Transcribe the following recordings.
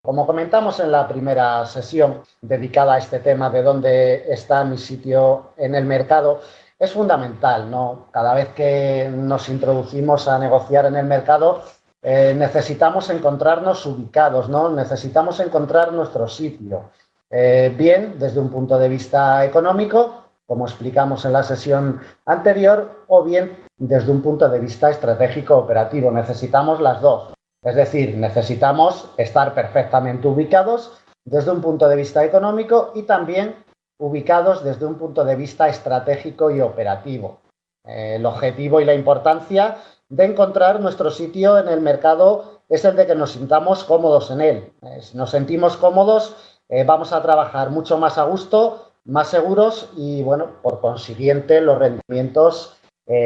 Como comentamos en la primera sesión dedicada a este tema de dónde está mi sitio en el mercado, es fundamental, ¿no? Cada vez que nos introducimos a negociar en el mercado, necesitamos encontrarnos ubicados, ¿no? Necesitamos encontrar nuestro sitio. Bien desde un punto de vista económico, como explicamos en la sesión anterior, o bien desde un punto de vista estratégico operativo. Necesitamos las dos. Es decir, necesitamos estar perfectamente ubicados desde un punto de vista económico y también ubicados desde un punto de vista estratégico y operativo. El objetivo y la importancia de encontrar nuestro sitio en el mercado es el de que nos sintamos cómodos en él. Si nos sentimos cómodos, vamos a trabajar mucho más a gusto, más seguros y, bueno, por consiguiente, los rendimientos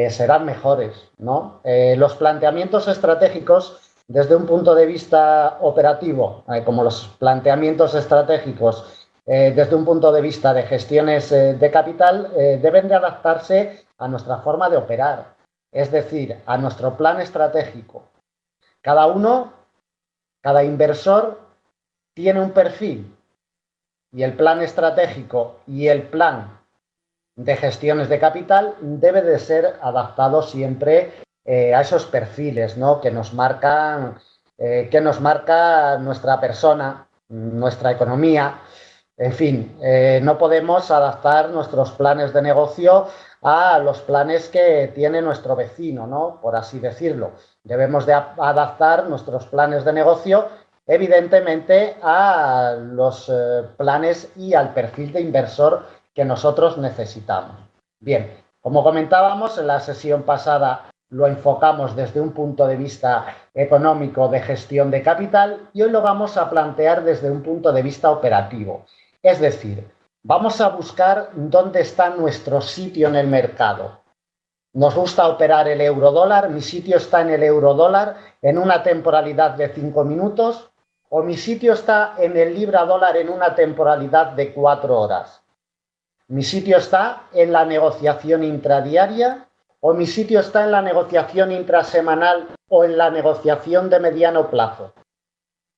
serán mejores, ¿no? Los planteamientos estratégicos desde un punto de vista operativo, como los planteamientos estratégicos desde un punto de vista de gestiones de capital, deben de adaptarse a nuestra forma de operar, es decir, a nuestro plan estratégico. Cada inversor tiene un perfil y el plan estratégico y el plan de gestiones de capital debe de ser adaptado siempre a esos perfiles, ¿no? que nos marca nuestra persona, nuestra economía. En fin, no podemos adaptar nuestros planes de negocio a los planes que tiene nuestro vecino, ¿no? Por así decirlo. Debemos de adaptar nuestros planes de negocio, evidentemente, a los planes y al perfil de inversor que nosotros necesitamos. Bien, como comentábamos en la sesión pasada, lo enfocamos desde un punto de vista económico de gestión de capital y hoy lo vamos a plantear desde un punto de vista operativo. Es decir, vamos a buscar dónde está nuestro sitio en el mercado. Nos gusta operar el euro-dólar, mi sitio está en el euro-dólar en una temporalidad de 5 minutos o mi sitio está en el libra-dólar en una temporalidad de 4 horas. Mi sitio está en la negociación intradiaria o mi sitio está en la negociación intrasemanal o en la negociación de mediano plazo.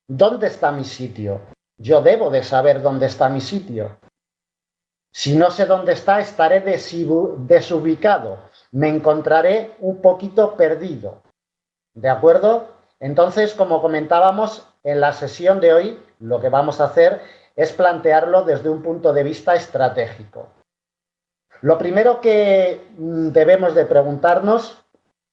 ¿Dónde está mi sitio? Yo debo de saber dónde está mi sitio. Si no sé dónde está, estaré desubicado. Me encontraré un poquito perdido. ¿De acuerdo? Entonces, como comentábamos en la sesión de hoy, lo que vamos a hacer es plantearlo desde un punto de vista estratégico. Lo primero que debemos de preguntarnos,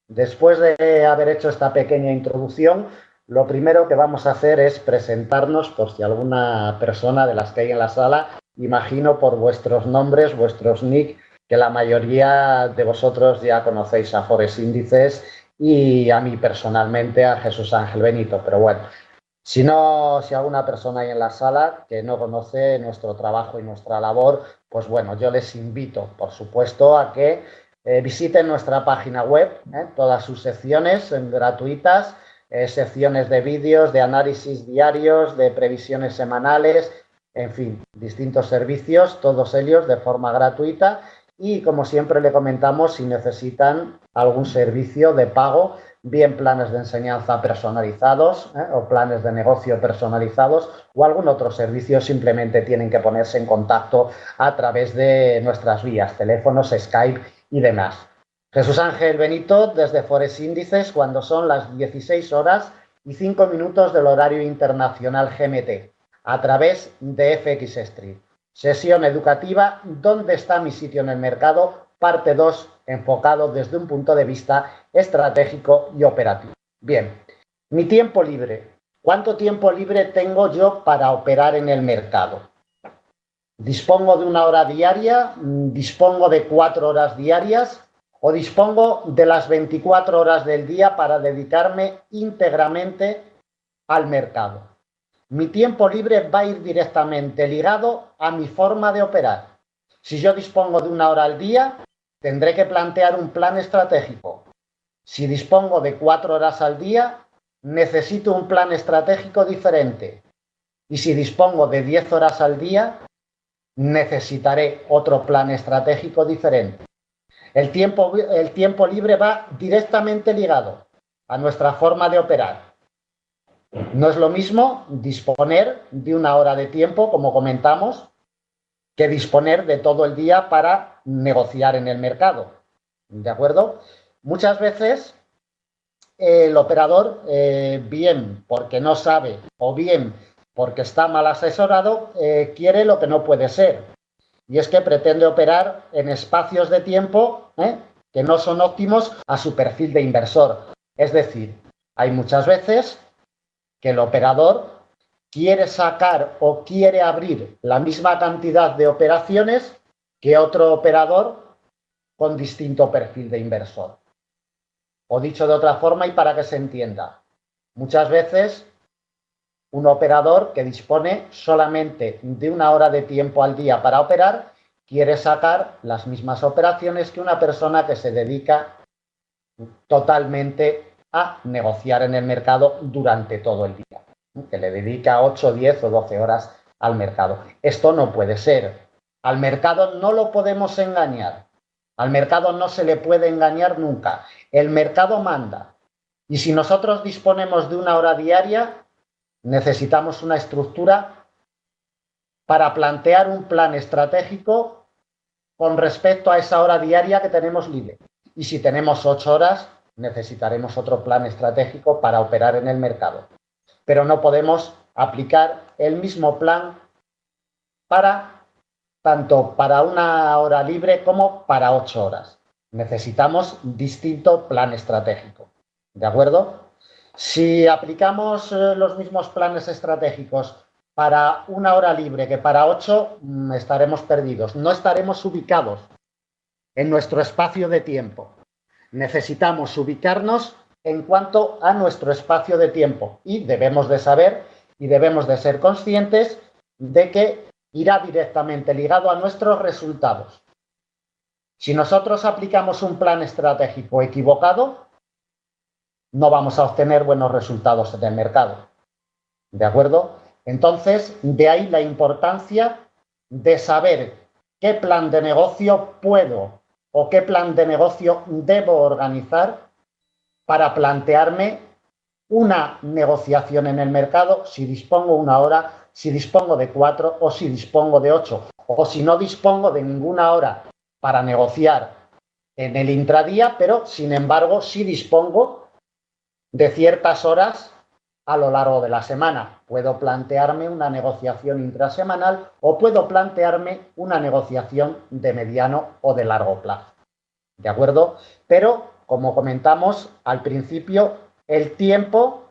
después de haber hecho esta pequeña introducción, lo primero que vamos a hacer es presentarnos, por si alguna persona de las que hay en la sala, imagino por vuestros nombres, vuestros nick, que la mayoría de vosotros ya conocéis a Forex Índices y a mí personalmente, a Jesús Ángel Benito, pero bueno, si alguna persona hay en la sala que no conoce nuestro trabajo y nuestra labor, pues bueno, yo les invito, por supuesto, a que visiten nuestra página web, todas sus secciones gratuitas, secciones de vídeos, de análisis diarios, de previsiones semanales, en fin, distintos servicios, todos ellos de forma gratuita. Y como siempre le comentamos, si necesitan algún servicio de pago, bien planes de enseñanza personalizados o planes de negocio personalizados o algún otro servicio, simplemente tienen que ponerse en contacto a través de nuestras vías, teléfonos, Skype y demás. Jesús Ángel Benito desde Forex Índices cuando son las 16 horas y 5 minutos del horario internacional GMT a través de FX Street. Sesión educativa, ¿dónde está mi sitio en el mercado? Parte 2, enfocado desde un punto de vista estratégico y operativo. Bien, mi tiempo libre. ¿Cuánto tiempo libre tengo yo para operar en el mercado? ¿Dispongo de 1 hora diaria? ¿Dispongo de 4 horas diarias? ¿O dispongo de las 24 horas del día para dedicarme íntegramente al mercado? Mi tiempo libre va a ir directamente ligado a mi forma de operar. Si yo dispongo de 1 hora al día, tendré que plantear un plan estratégico. Si dispongo de 4 horas al día, necesito un plan estratégico diferente. Y si dispongo de 10 horas al día, necesitaré otro plan estratégico diferente. El tiempo libre va directamente ligado a nuestra forma de operar. No es lo mismo disponer de una hora de tiempo, como comentamos, que disponer de todo el día para negociar en el mercado. ¿De acuerdo? Muchas veces el operador, bien porque no sabe o bien porque está mal asesorado, quiere lo que no puede ser. Y es que pretende operar en espacios de tiempo que no son óptimos a su perfil de inversor. Es decir, hay muchas veces que el operador quiere sacar o quiere abrir la misma cantidad de operaciones que otro operador con distinto perfil de inversor. O dicho de otra forma y para que se entienda, muchas veces un operador que dispone solamente de una hora de tiempo al día para operar quiere sacar las mismas operaciones que una persona que se dedica totalmente a negociar en el mercado durante todo el día, que le dedica 8, 10 o 12 horas al mercado. Esto no puede ser. Al mercado no lo podemos engañar. Al mercado no se le puede engañar nunca. El mercado manda. Y si nosotros disponemos de una hora diaria, necesitamos una estructura para plantear un plan estratégico con respecto a esa hora diaria que tenemos libre. Y si tenemos 8 horas, necesitaremos otro plan estratégico para operar en el mercado. Pero no podemos aplicar el mismo plan tanto para una hora libre como para 8 horas. Necesitamos distinto plan estratégico. ¿De acuerdo? Si aplicamos los mismos planes estratégicos para una hora libre que para 8, estaremos perdidos. No estaremos ubicados en nuestro espacio de tiempo. Necesitamos ubicarnos en cuanto a nuestro espacio de tiempo y debemos de saber y debemos de ser conscientes de que irá directamente ligado a nuestros resultados. Si nosotros aplicamos un plan estratégico equivocado, no vamos a obtener buenos resultados en el mercado. ¿De acuerdo? Entonces, de ahí la importancia de saber qué plan de negocio puedo o qué plan de negocio debo organizar para plantearme una negociación en el mercado, si dispongo una hora, si dispongo de 4 o si dispongo de 8, o si no dispongo de ninguna hora para negociar en el intradía, pero sin embargo sí dispongo de ciertas horas a lo largo de la semana. Puedo plantearme una negociación intrasemanal o puedo plantearme una negociación de mediano o de largo plazo. ¿De acuerdo? Pero, como comentamos al principio, el tiempo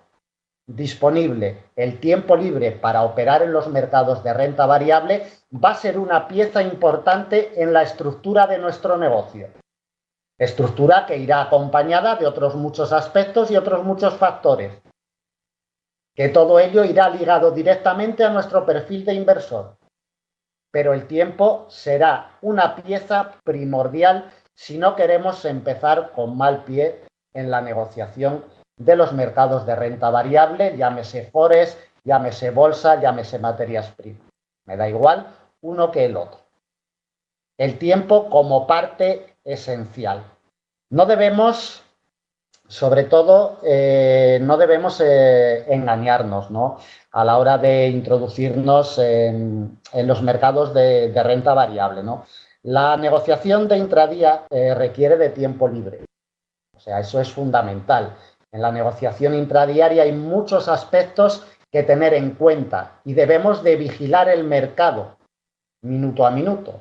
disponible, el tiempo libre para operar en los mercados de renta variable va a ser una pieza importante en la estructura de nuestro negocio. Estructura que irá acompañada de otros muchos aspectos y otros muchos factores. Que todo ello irá ligado directamente a nuestro perfil de inversor. Pero el tiempo será una pieza primordial si no queremos empezar con mal pie en la negociación de los mercados de renta variable, llámese forex, llámese bolsa, llámese materias primas. Me da igual uno que el otro. El tiempo como parte esencial. No debemos, sobre todo, no debemos engañarnos, ¿no?, a la hora de introducirnos en los mercados de renta variable, ¿no? La negociación de intradía requiere de tiempo libre. O sea, eso es fundamental. En la negociación intradiaria hay muchos aspectos que tener en cuenta y debemos de vigilar el mercado minuto a minuto.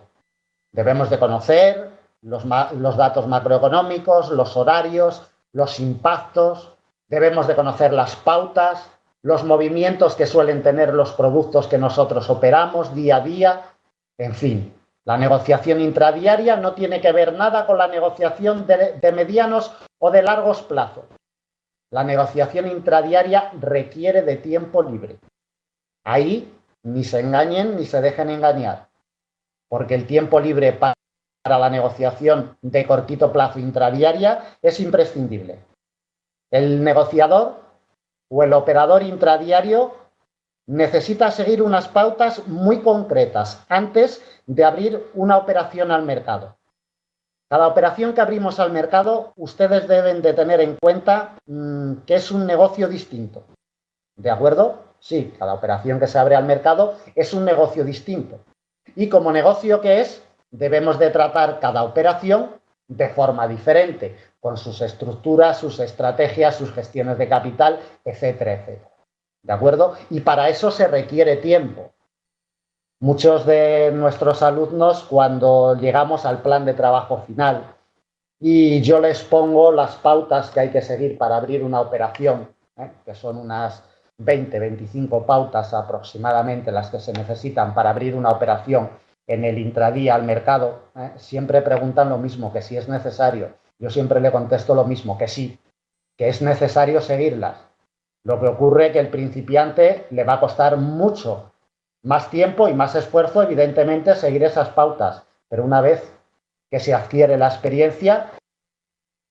Debemos de conocer los datos macroeconómicos, los horarios, los impactos. Debemos de conocer las pautas, los movimientos que suelen tener los productos que nosotros operamos día a día. En fin, la negociación intradiaria no tiene que ver nada con la negociación de medianos o de largos plazos. La negociación intradiaria requiere de tiempo libre. Ahí ni se engañen ni se dejen engañar, porque el tiempo libre para la negociación de cortito plazo intradiaria es imprescindible. El negociador o el operador intradiario necesita seguir unas pautas muy concretas antes de abrir una operación al mercado. Cada operación que abrimos al mercado, ustedes deben de tener en cuenta que es un negocio distinto. ¿De acuerdo? Sí, cada operación que se abre al mercado es un negocio distinto. Y como negocio que es, debemos de tratar cada operación de forma diferente, con sus estructuras, sus estrategias, sus gestiones de capital, etcétera, etcétera. ¿De acuerdo? Y para eso se requiere tiempo. Muchos de nuestros alumnos, cuando llegamos al plan de trabajo final y yo les pongo las pautas que hay que seguir para abrir una operación, que son unas 20, 25 pautas aproximadamente las que se necesitan para abrir una operación en el intradía al mercado, siempre preguntan lo mismo, que si es necesario. Yo siempre le contesto lo mismo, que sí, que es necesario seguirlas. Lo que ocurre es que el principiante le va a costar mucho más tiempo y más esfuerzo, evidentemente, seguir esas pautas. Pero una vez que se adquiere la experiencia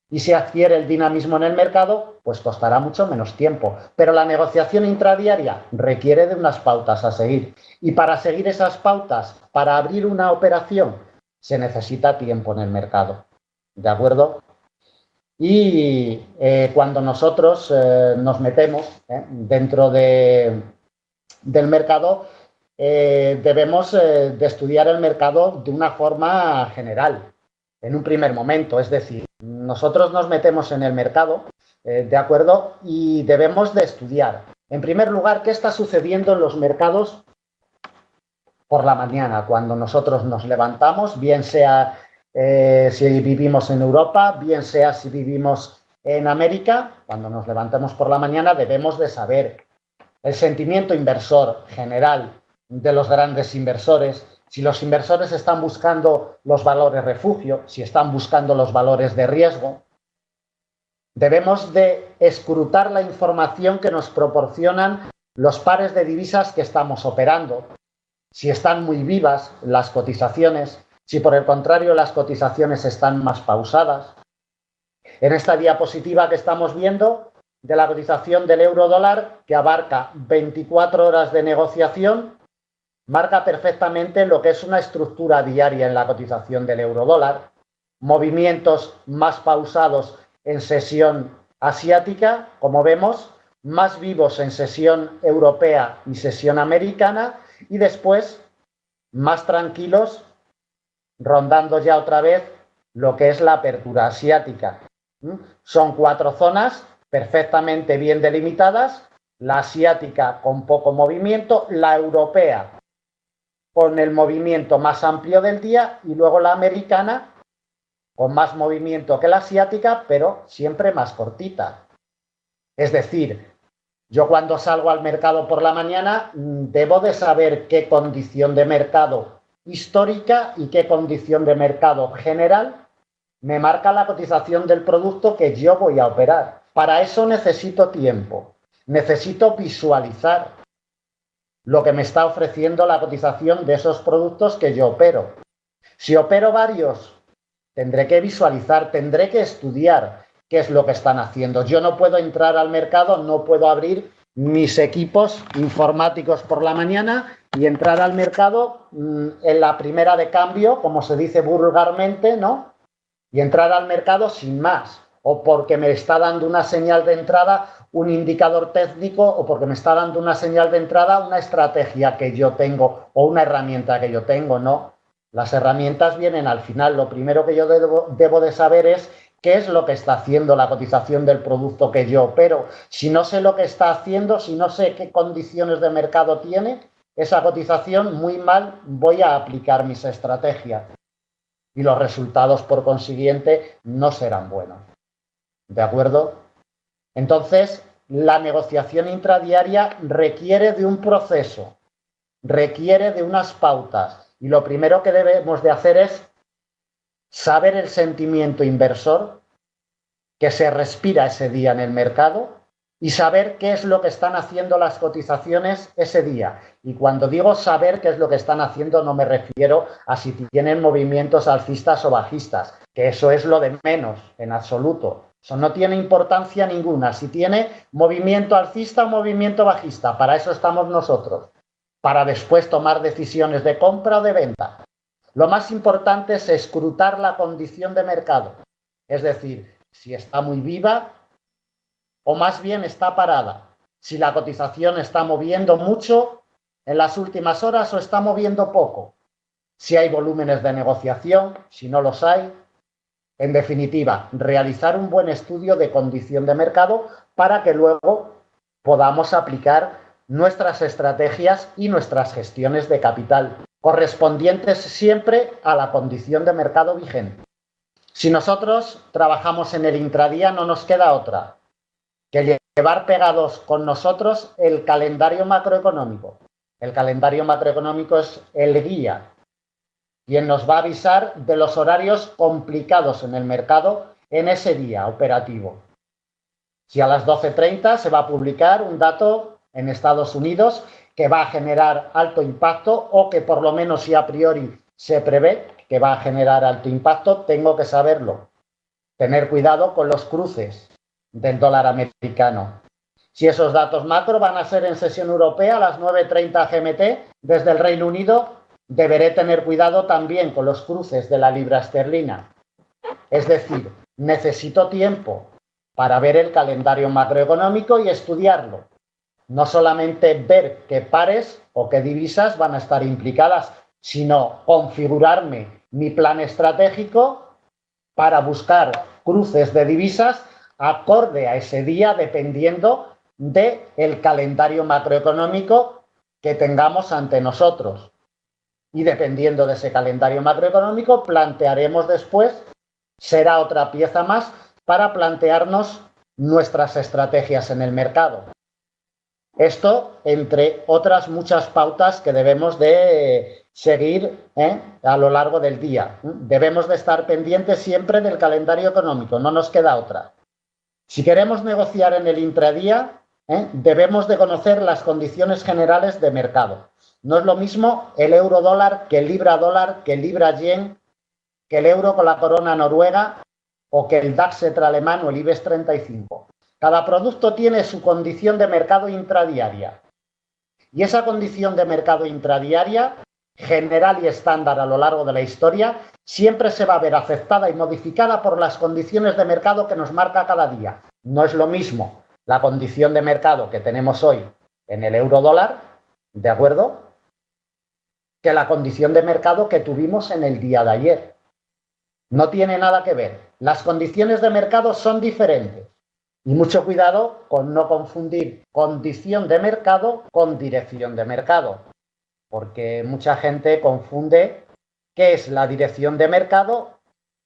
y se adquiere el dinamismo en el mercado, pues costará mucho menos tiempo. Pero la negociación intradiaria requiere de unas pautas a seguir. Y para seguir esas pautas, para abrir una operación, se necesita tiempo en el mercado. ¿De acuerdo? Y cuando nosotros nos metemos dentro del mercado, debemos de estudiar el mercado de una forma general, en un primer momento. Es decir, nosotros nos metemos en el mercado, ¿de acuerdo? Y debemos de estudiar, en primer lugar, qué está sucediendo en los mercados por la mañana, cuando nosotros nos levantamos, bien sea si vivimos en Europa, bien sea si vivimos en América. Cuando nos levantamos por la mañana debemos de saber el sentimiento inversor general de los grandes inversores, si los inversores están buscando los valores refugio, si están buscando los valores de riesgo. Debemos de escrutar la información que nos proporcionan los pares de divisas que estamos operando, si están muy vivas las cotizaciones, si por el contrario las cotizaciones están más pausadas. En esta diapositiva que estamos viendo de la cotización del euro dólar, que abarca 24 horas de negociación, marca perfectamente lo que es una estructura diaria en la cotización del euro dólar, movimientos más pausados en sesión asiática, como vemos, más vivos en sesión europea y sesión americana, y después más tranquilos, rondando ya otra vez lo que es la apertura asiática. Son 4 zonas perfectamente bien delimitadas, la asiática con poco movimiento, la europea con el movimiento más amplio del día y luego la americana con más movimiento que la asiática, pero siempre más cortita. Es decir, yo cuando salgo al mercado por la mañana debo de saber qué condición de mercado histórica y qué condición de mercado general me marca la cotización del producto que yo voy a operar. Para eso necesito tiempo, necesito visualizar lo que me está ofreciendo la cotización de esos productos que yo opero. Si opero varios, tendré que visualizar, tendré que estudiar qué es lo que están haciendo. Yo no puedo entrar al mercado, no puedo abrir mis equipos informáticos por la mañana y entrar al mercado en la primera de cambio, como se dice vulgarmente, ¿no? Y entrar al mercado sin más, o porque me está dando una señal de entrada un indicador técnico, o porque me está dando una señal de entrada una estrategia que yo tengo o una herramienta que yo tengo, ¿no? Las herramientas vienen al final. Lo primero que yo debo de saber es qué es lo que está haciendo la cotización del producto que yo opero. Si no sé lo que está haciendo, si no sé qué condiciones de mercado tiene esa cotización, muy mal voy a aplicar mis estrategias. Y los resultados, por consiguiente, no serán buenos. ¿De acuerdo? Entonces, la negociación intradiaria requiere de un proceso, requiere de unas pautas. Y lo primero que debemos de hacer es saber el sentimiento inversor que se respira ese día en el mercado y saber qué es lo que están haciendo las cotizaciones ese día. Y cuando digo saber qué es lo que están haciendo, no me refiero a si tienen movimientos alcistas o bajistas, que eso es lo de menos, en absoluto. Eso no tiene importancia ninguna, si tiene movimiento alcista o movimiento bajista. Para eso estamos nosotros, para después tomar decisiones de compra o de venta. Lo más importante es escrutar la condición de mercado, es decir, si está muy viva o más bien está parada. si la cotización está moviendo mucho en las últimas horas o está moviendo poco, si hay volúmenes de negociación, si no los hay. En definitiva, realizar un buen estudio de condición de mercado para que luego podamos aplicar nuestras estrategias y nuestras gestiones de capital, correspondientes siempre a la condición de mercado vigente. Si nosotros trabajamos en el intradía, no nos queda otra que llevar pegados con nosotros el calendario macroeconómico. El calendario macroeconómico es el guía, quien nos va a avisar de los horarios complicados en el mercado en ese día operativo. Si a las 12:30 se va a publicar un dato en Estados Unidos que va a generar alto impacto o que por lo menos si a priori se prevé que va a generar alto impacto, tengo que saberlo. Tener cuidado con los cruces del dólar americano. Si esos datos macro van a ser en sesión europea a las 9:30 GMT desde el Reino Unido, deberé tener cuidado también con los cruces de la libra esterlina. Es decir, necesito tiempo para ver el calendario macroeconómico y estudiarlo. No solamente ver qué pares o qué divisas van a estar implicadas, sino configurarme mi plan estratégico para buscar cruces de divisas acorde a ese día, dependiendo del calendario macroeconómico que tengamos ante nosotros. Y dependiendo de ese calendario macroeconómico, plantearemos después, será otra pieza más para plantearnos nuestras estrategias en el mercado. Esto, entre otras muchas pautas que debemos de seguir a lo largo del día. Debemos de estar pendientes siempre del calendario económico, no nos queda otra. Si queremos negociar en el intradía, debemos de conocer las condiciones generales de mercado. No es lo mismo el euro dólar que el libra dólar, que el libra yen, que el euro con la corona noruega o que el DAX alemán o el IBEX 35. Cada producto tiene su condición de mercado intradiaria. Y esa condición de mercado intradiaria, general y estándar a lo largo de la historia, siempre se va a ver afectada y modificada por las condiciones de mercado que nos marca cada día. No es lo mismo la condición de mercado que tenemos hoy en el euro dólar, ¿de acuerdo?, que la condición de mercado que tuvimos en el día de ayer. No tiene nada que ver. Las condiciones de mercado son diferentes. Y mucho cuidado con no confundir condición de mercado con dirección de mercado. Porque mucha gente confunde qué es la dirección de mercado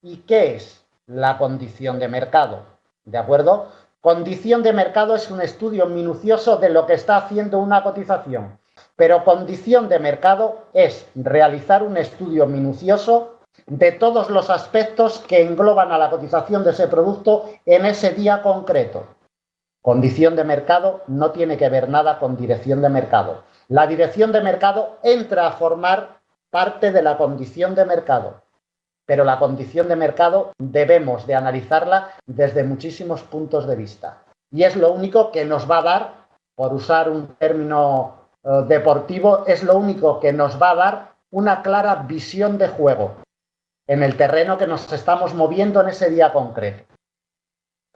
y qué es la condición de mercado. ¿De acuerdo? Condición de mercado es un estudio minucioso de lo que está haciendo una cotización. Pero condición de mercado es realizar un estudio minucioso de todos los aspectos que engloban a la cotización de ese producto en ese día concreto. Condición de mercado no tiene que ver nada con dirección de mercado. La dirección de mercado entra a formar parte de la condición de mercado, pero la condición de mercado debemos de analizarla desde muchísimos puntos de vista. Y es lo único que nos va a dar, por usar un término deportivo, es lo único que nos va a dar una clara visión de juego en el terreno que nos estamos moviendo en ese día concreto.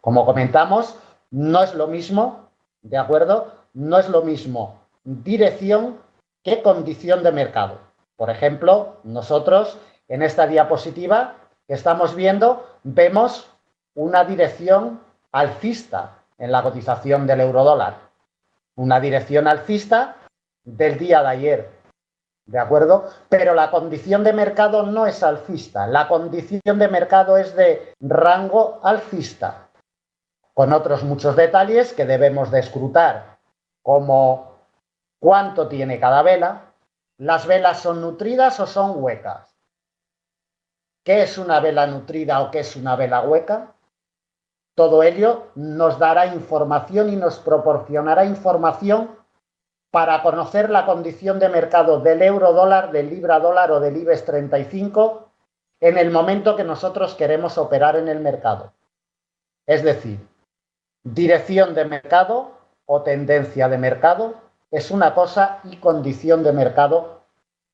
Como comentamos, no es lo mismo, ¿de acuerdo? No es lo mismo dirección que condición de mercado. Por ejemplo, nosotros en esta diapositiva que estamos viendo vemos una dirección alcista en la cotización del eurodólar. Una dirección alcista del día de ayer, ¿de acuerdo? Pero la condición de mercado no es alcista. La condición de mercado es de rango alcista, con otros muchos detalles que debemos de escrutar, como cuánto tiene cada vela, las velas son nutridas o son huecas, qué es una vela nutrida o qué es una vela hueca. Todo ello nos dará información y nos proporcionará información para conocer la condición de mercado del euro dólar, del libra dólar o del IBEX 35 en el momento que nosotros queremos operar en el mercado. Es decir, dirección de mercado o tendencia de mercado es una cosa y condición de mercado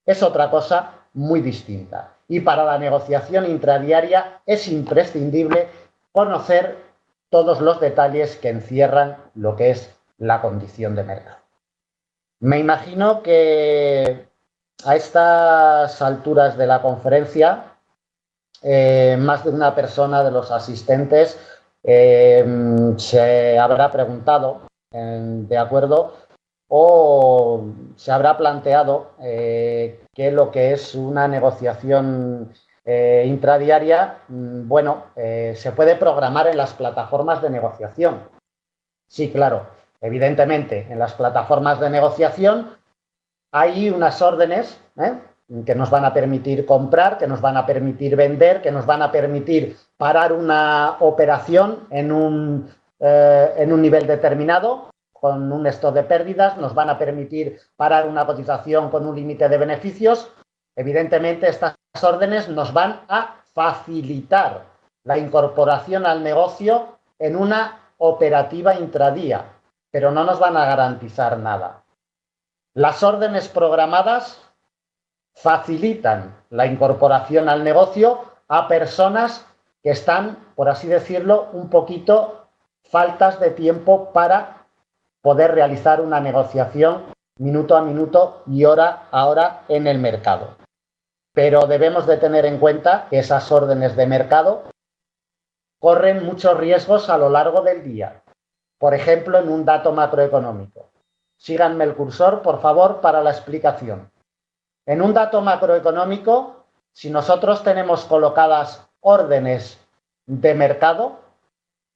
es otra cosa muy distinta. Y para la negociación intradiaria es imprescindible conocer todos los detalles que encierran lo que es la condición de mercado. Me imagino que a estas alturas de la conferencia, más de una persona de los asistentes se habrá preguntado, ¿de acuerdo? O se habrá planteado que lo que es una negociación intradiaria, se puede programar en las plataformas de negociación. Sí, claro, evidentemente, en las plataformas de negociación hay unas órdenes que nos van a permitir comprar, que nos van a permitir vender, que nos van a permitir parar una operación en un nivel determinado, con un stop de pérdidas, nos van a permitir parar una cotización con un límite de beneficios. Evidentemente, estas órdenes nos van a facilitar la incorporación al negocio en una operativa intradía, pero no nos van a garantizar nada. Las órdenes programadas facilitan la incorporación al negocio a personas que están, por así decirlo, un poquito faltas de tiempo para poder realizar una negociación minuto a minuto y hora a hora en el mercado. Pero debemos de tener en cuenta que esas órdenes de mercado corren muchos riesgos a lo largo del día. Por ejemplo, en un dato macroeconómico. Síganme el cursor, por favor, para la explicación. En un dato macroeconómico, si nosotros tenemos colocadas órdenes de mercado,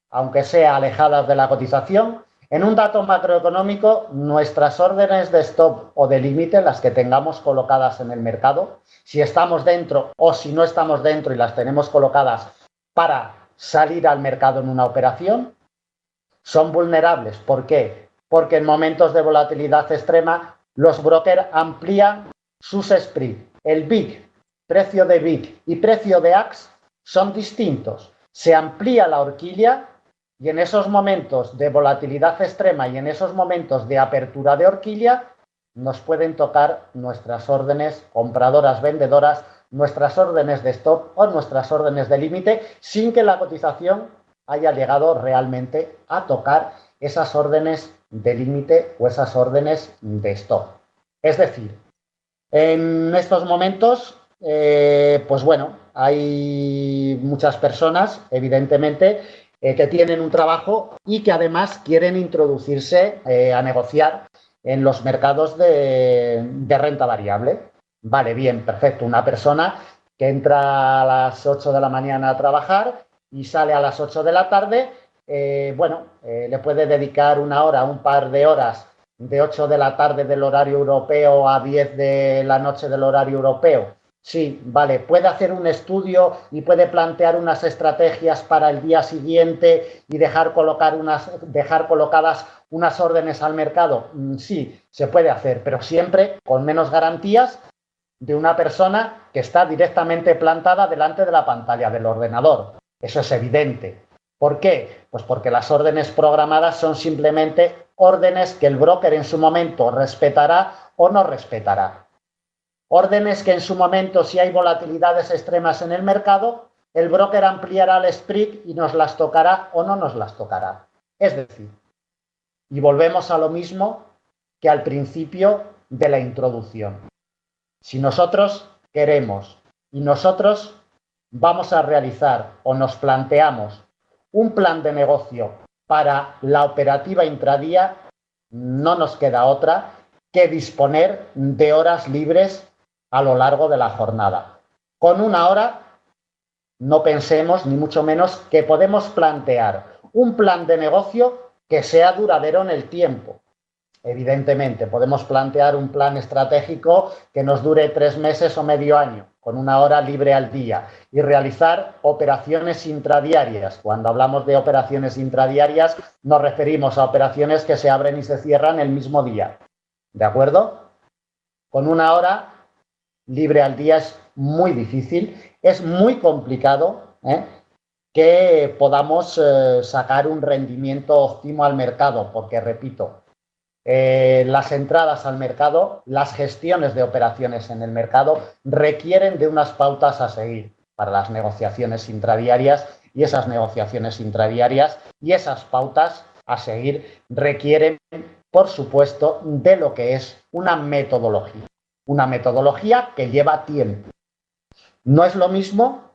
aunque sea alejadas de la cotización, en un dato macroeconómico, nuestras órdenes de stop o de límite, las que tengamos colocadas en el mercado, si estamos dentro o si no estamos dentro y las tenemos colocadas para salir al mercado en una operación, son vulnerables. ¿Por qué? Porque en momentos de volatilidad extrema, los brokers amplían sus spread. El BIC, precio de BIC y precio de AX son distintos. Se amplía la horquilla y en esos momentos de volatilidad extrema y en esos momentos de apertura de horquilla nos pueden tocar nuestras órdenes compradoras, vendedoras, nuestras órdenes de stop o nuestras órdenes de límite sin que la cotización haya llegado realmente a tocar esas órdenes de límite o esas órdenes de stop. Es decir, en estos momentos, hay muchas personas, evidentemente, que tienen un trabajo y que además quieren introducirse a negociar en los mercados de renta variable. Vale, bien, perfecto. Una persona que entra a las 8 de la mañana a trabajar y sale a las 8 de la tarde, le puede dedicar una hora, un par de horas de 8 de la tarde del horario europeo a 10 de la noche del horario europeo. Sí, vale, puede hacer un estudio y puede plantear unas estrategias para el día siguiente y dejar colocadas unas órdenes al mercado. Sí, se puede hacer, pero siempre con menos garantías de una persona que está directamente plantada delante de la pantalla del ordenador. Eso es evidente. ¿Por qué? Pues porque las órdenes programadas son simplemente órdenes que el broker en su momento respetará o no respetará. Órdenes que en su momento, si hay volatilidades extremas en el mercado, el broker ampliará el spread y nos las tocará o no nos las tocará. Es decir, y volvemos a lo mismo que al principio de la introducción. Si nosotros queremos y nosotros vamos a realizar o nos planteamos un plan de negocio para la operativa intradía, no nos queda otra que disponer de horas libres a lo largo de la jornada. Con una hora no pensemos ni mucho menos que podemos plantear un plan de negocio que sea duradero en el tiempo. Evidentemente, podemos plantear un plan estratégico que nos dure 3 meses o medio año, con una hora libre al día, y realizar operaciones intradiarias. Cuando hablamos de operaciones intradiarias, nos referimos a operaciones que se abren y se cierran el mismo día. ¿De acuerdo? Con una hora libre al día es muy difícil, es muy complicado que podamos sacar un rendimiento óptimo al mercado, porque, repito, las entradas al mercado, las gestiones de operaciones en el mercado requieren de unas pautas a seguir para las negociaciones intradiarias y esas negociaciones intradiarias y esas pautas a seguir requieren, por supuesto, de lo que es una metodología que lleva tiempo. No es lo mismo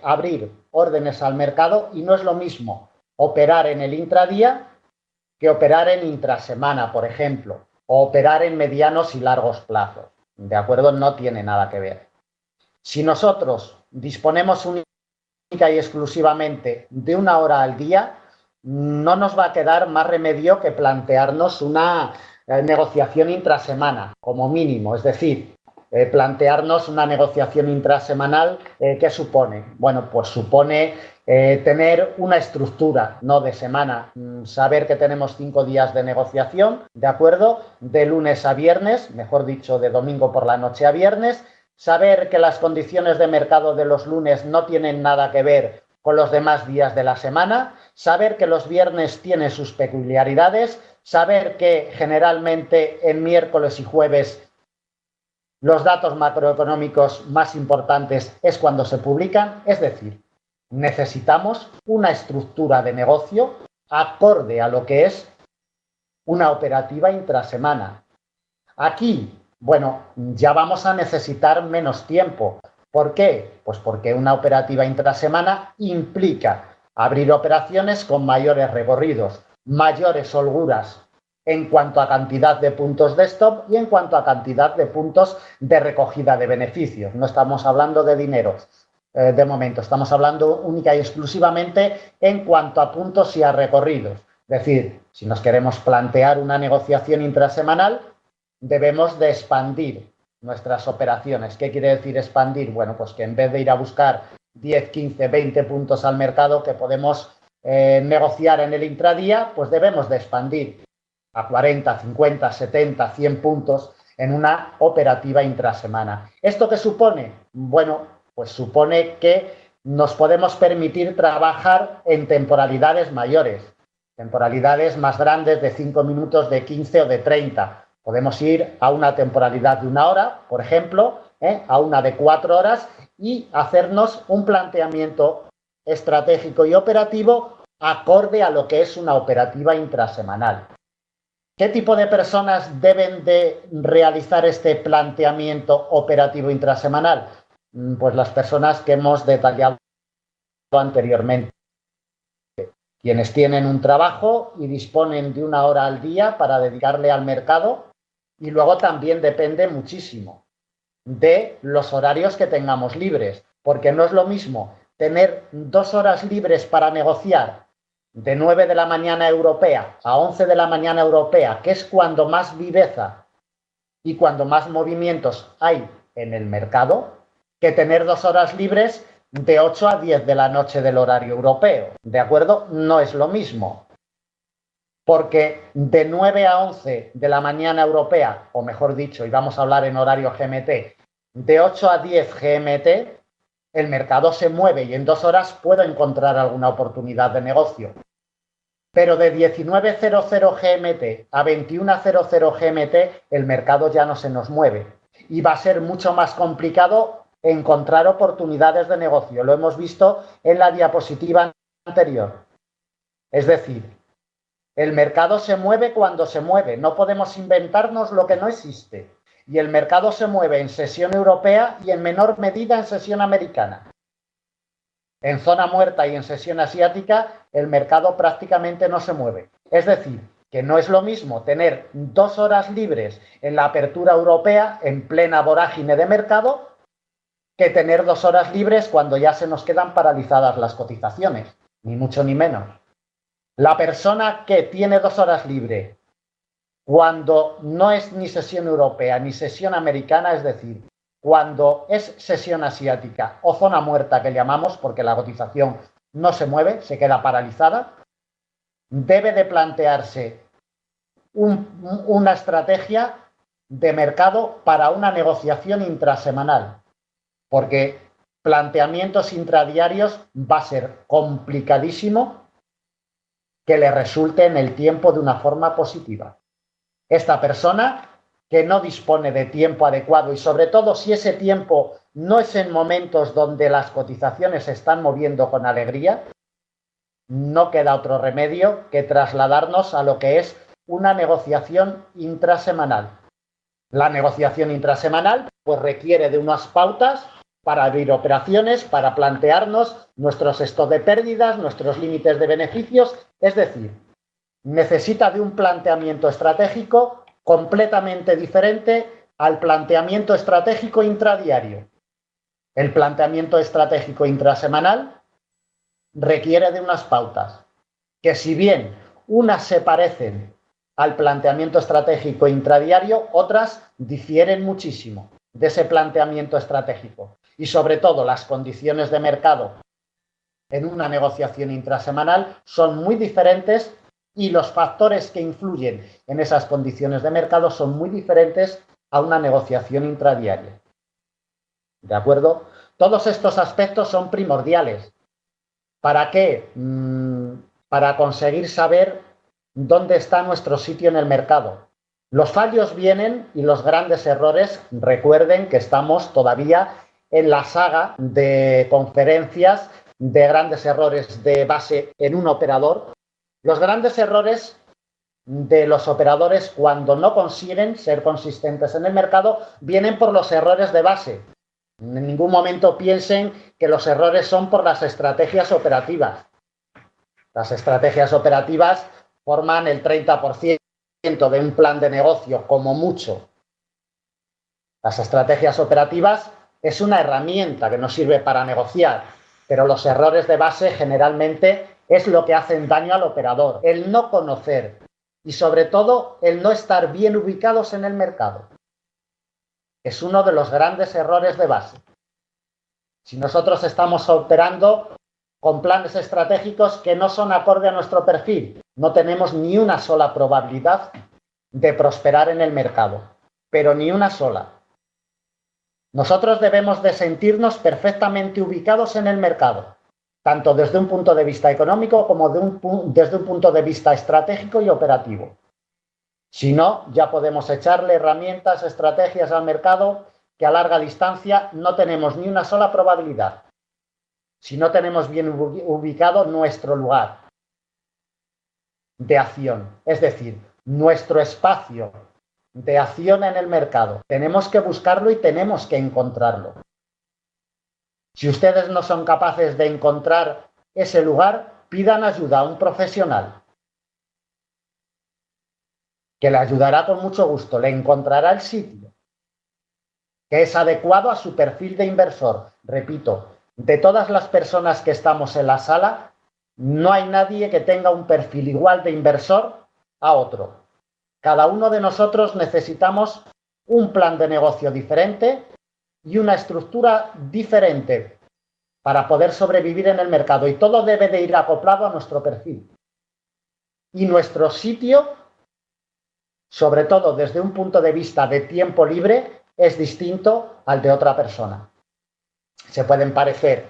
abrir órdenes al mercado y no es lo mismo operar en el intradía que operar en intrasemana, por ejemplo, o operar en medianos y largos plazos. ¿De acuerdo? No tiene nada que ver. Si nosotros disponemos única y exclusivamente de una hora al día, no nos va a quedar más remedio que plantearnos una negociación intrasemana, como mínimo. Es decir, plantearnos una negociación intrasemanal, ¿qué supone? Bueno, pues supone tener una estructura, no de semana, saber que tenemos 5 días de negociación, ¿de acuerdo? De lunes a viernes, mejor dicho, de domingo por la noche a viernes, saber que las condiciones de mercado de los lunes no tienen nada que ver con los demás días de la semana, saber que los viernes tienen sus peculiaridades, saber que generalmente en miércoles y jueves los datos macroeconómicos más importantes es cuando se publican, es decir, necesitamos una estructura de negocio acorde a lo que es una operativa intrasemana. Aquí, bueno, ya vamos a necesitar menos tiempo. ¿Por qué? Pues porque una operativa intrasemana implica abrir operaciones con mayores recorridos, mayores holguras en cuanto a cantidad de puntos de stop y en cuanto a cantidad de puntos de recogida de beneficios. No estamos hablando de dinero de momento, estamos hablando única y exclusivamente en cuanto a puntos y a recorridos. Es decir, si nos queremos plantear una negociación intrasemanal, debemos de expandir nuestras operaciones. ¿Qué quiere decir expandir? Bueno, pues que en vez de ir a buscar 10, 15, 20 puntos al mercado que podemos negociar en el intradía, pues debemos de expandir a 40, 50, 70, 100 puntos en una operativa intrasemana. ¿Esto qué supone? Bueno, pues supone que nos podemos permitir trabajar en temporalidades mayores, temporalidades más grandes de 5 minutos, de 15 o de 30. Podemos ir a una temporalidad de 1 hora, por ejemplo, a una de 4 horas y hacernos un planteamiento estratégico y operativo acorde a lo que es una operativa intrasemanal. ¿Qué tipo de personas deben de realizar este planteamiento operativo intrasemanal? Pues las personas que hemos detallado anteriormente. Quienes tienen un trabajo y disponen de 1 hora al día para dedicarle al mercado, y luego también depende muchísimo de los horarios que tengamos libres, porque no es lo mismo tener 2 horas libres para negociar de 9 de la mañana europea a 11 de la mañana europea, que es cuando más viveza y cuando más movimientos hay en el mercado, que tener 2 horas libres de 8 a 10 de la noche del horario europeo. ¿De acuerdo? No es lo mismo. Porque de 9 a 11 de la mañana europea, o mejor dicho, y vamos a hablar en horario GMT, de 8 a 10 GMT, el mercado se mueve y en 2 horas puedo encontrar alguna oportunidad de negocio. Pero de 19:00 GMT a 21:00 GMT, el mercado ya no se nos mueve. Y va a ser mucho más complicado encontrar oportunidades de negocio. Lo hemos visto en la diapositiva anterior. Es decir, el mercado se mueve cuando se mueve. No podemos inventarnos lo que no existe. Y el mercado se mueve en sesión europea y en menor medida en sesión americana. En zona muerta y en sesión asiática, el mercado prácticamente no se mueve. Es decir, que no es lo mismo tener 2 horas libres en la apertura europea en plena vorágine de mercado que tener 2 horas libres cuando ya se nos quedan paralizadas las cotizaciones, ni mucho ni menos. La persona que tiene 2 horas libre cuando no es ni sesión europea ni sesión americana, es decir, cuando es sesión asiática o zona muerta que llamamos, porque la cotización no se mueve, se queda paralizada, debe de plantearse una estrategia de mercado para una negociación intrasemanal, porque planteamientos intradiarios va a ser complicadísimo que le resulte en el tiempo de una forma positiva. Esta persona que no dispone de tiempo adecuado y sobre todo si ese tiempo no es en momentos donde las cotizaciones se están moviendo con alegría, no queda otro remedio que trasladarnos a lo que es una negociación intrasemanal. La negociación intrasemanal pues requiere de unas pautas para abrir operaciones, para plantearnos nuestros stop de pérdidas, nuestros límites de beneficios, es decir, necesita de un planteamiento estratégico completamente diferente al planteamiento estratégico intradiario. El planteamiento estratégico intrasemanal requiere de unas pautas que, si bien unas se parecen al planteamiento estratégico intradiario, otras difieren muchísimo de ese planteamiento estratégico. Y sobre todo las condiciones de mercado en una negociación intrasemanal son muy diferentes y los factores que influyen en esas condiciones de mercado son muy diferentes a una negociación intradiaria. ¿De acuerdo? Todos estos aspectos son primordiales. ¿Para qué? Para conseguir saber dónde está nuestro sitio en el mercado. Los fallos vienen y los grandes errores, recuerden que estamos todavía en la saga de conferencias de grandes errores de base en un operador. Los grandes errores de los operadores cuando no consiguen ser consistentes en el mercado vienen por los errores de base. En ningún momento piensen que los errores son por las estrategias operativas. Las estrategias operativas forman el 30% de un plan de negocio, como mucho. Las estrategias operativas es una herramienta que nos sirve para negociar, pero los errores de base generalmente es lo que hacen daño al operador. El no conocer y, sobre todo, el no estar bien ubicados en el mercado. Es uno de los grandes errores de base. Si nosotros estamos operando con planes estratégicos que no son acorde a nuestro perfil, no tenemos ni una sola probabilidad de prosperar en el mercado, pero ni una sola. Nosotros debemos de sentirnos perfectamente ubicados en el mercado, tanto desde un punto de vista económico como desde un punto de vista estratégico y operativo. Si no, ya podemos echarle herramientas, estrategias al mercado que a larga distancia no tenemos ni una sola probabilidad. Si no tenemos bien ubicado nuestro lugar de acción, es decir, nuestro espacio de acción en el mercado. Tenemos que buscarlo y tenemos que encontrarlo. Si ustedes no son capaces de encontrar ese lugar, pidan ayuda a un profesional que le ayudará con mucho gusto, le encontrará el sitio que es adecuado a su perfil de inversor. Repito, de todas las personas que estamos en la sala, no hay nadie que tenga un perfil igual de inversor a otro. Cada uno de nosotros necesitamos un plan de negocio diferente y una estructura diferente para poder sobrevivir en el mercado. Y todo debe de ir acoplado a nuestro perfil. Y nuestro sitio, sobre todo desde un punto de vista de tiempo libre, es distinto al de otra persona. Se pueden parecer,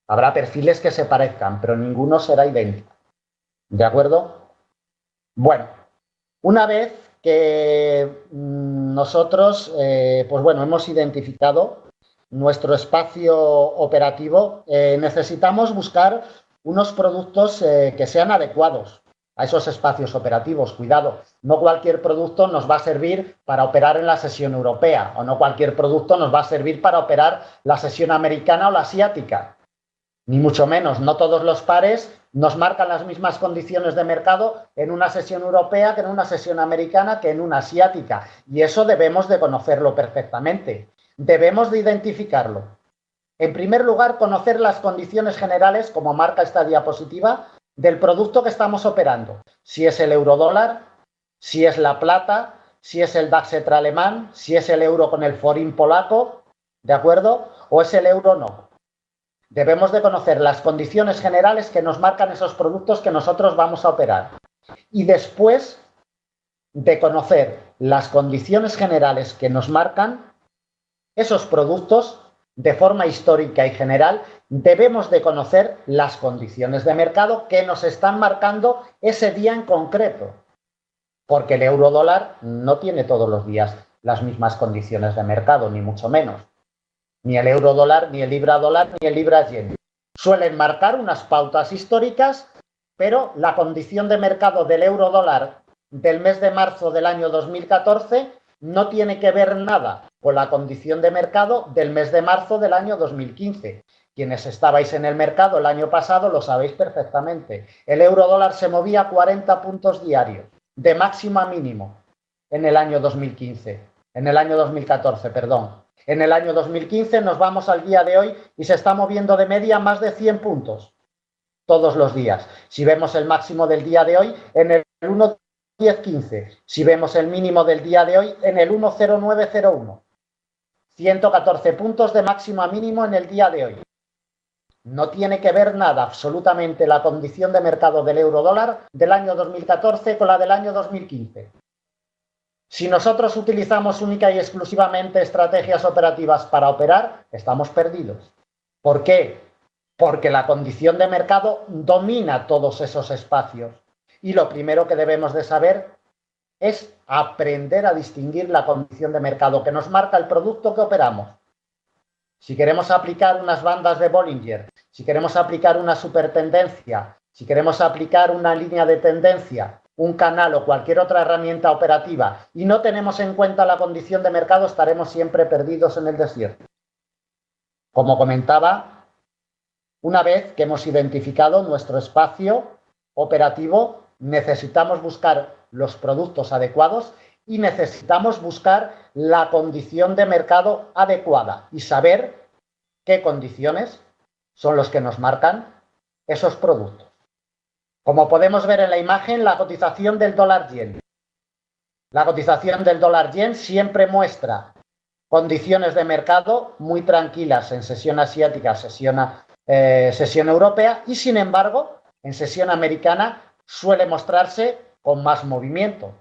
habrá perfiles que se parezcan, pero ninguno será idéntico. ¿De acuerdo? Bueno, una vez que nosotros, pues bueno, hemos identificado nuestro espacio operativo, necesitamos buscar unos productos que sean adecuados a esos espacios operativos. Cuidado, no cualquier producto nos va a servir para operar en la sesión europea, o no cualquier producto nos va a servir para operar la sesión americana o la asiática. Ni mucho menos, no todos los pares nos marcan las mismas condiciones de mercado en una sesión europea que en una sesión americana que en una asiática. Y eso debemos de conocerlo perfectamente. Debemos de identificarlo. En primer lugar, conocer las condiciones generales, como marca esta diapositiva, del producto que estamos operando. Si es el euro-dólar, si es la plata, si es el DAX alemán, si es el euro con el forín polaco, ¿de acuerdo? O es el euro no. Debemos de conocer las condiciones generales que nos marcan esos productos que nosotros vamos a operar. Y después de conocer las condiciones generales que nos marcan esos productos, de forma histórica y general, debemos de conocer las condiciones de mercado que nos están marcando ese día en concreto. Porque el euro-dólar no tiene todos los días las mismas condiciones de mercado, ni mucho menos. Ni el euro-dólar, ni el libra-dólar, ni el libra-yen. Suelen marcar unas pautas históricas pero la condición de mercado del euro dólar del mes de marzo del año 2014 no tiene que ver nada con la condición de mercado del mes de marzo del año 2015. Quienes estabais en el mercado el año pasado lo sabéis perfectamente. El euro dólar se movía 40 puntos diarios, de máximo a mínimo, en el año 2015. En el año 2014, perdón. En el año 2015 nos vamos al día de hoy y se está moviendo de media más de 100 puntos todos los días. Si vemos el máximo del día de hoy, en el 1.1015. Si vemos el mínimo del día de hoy, en el 1.0901. 114 puntos de máximo a mínimo en el día de hoy. No tiene que ver nada absolutamente la condición de mercado del euro dólar del año 2014 con la del año 2015. Si nosotros utilizamos única y exclusivamente estrategias operativas para operar, estamos perdidos. ¿Por qué? Porque la condición de mercado domina todos esos espacios. Y lo primero que debemos de saber es aprender a distinguir la condición de mercado que nos marca el producto que operamos. Si queremos aplicar unas bandas de Bollinger, si queremos aplicar una supertendencia, si queremos aplicar una línea de tendencia, un canal o cualquier otra herramienta operativa y no tenemos en cuenta la condición de mercado, estaremos siempre perdidos en el desierto. Como comentaba, una vez que hemos identificado nuestro espacio operativo, necesitamos buscar los productos adecuados y necesitamos buscar la condición de mercado adecuada y saber qué condiciones son los que nos marcan esos productos. Como podemos ver en la imagen, la cotización del dólar yen. La cotización del dólar yen siempre muestra condiciones de mercado muy tranquilas en sesión asiática, sesión europea y, sin embargo, en sesión americana suele mostrarse con más movimiento.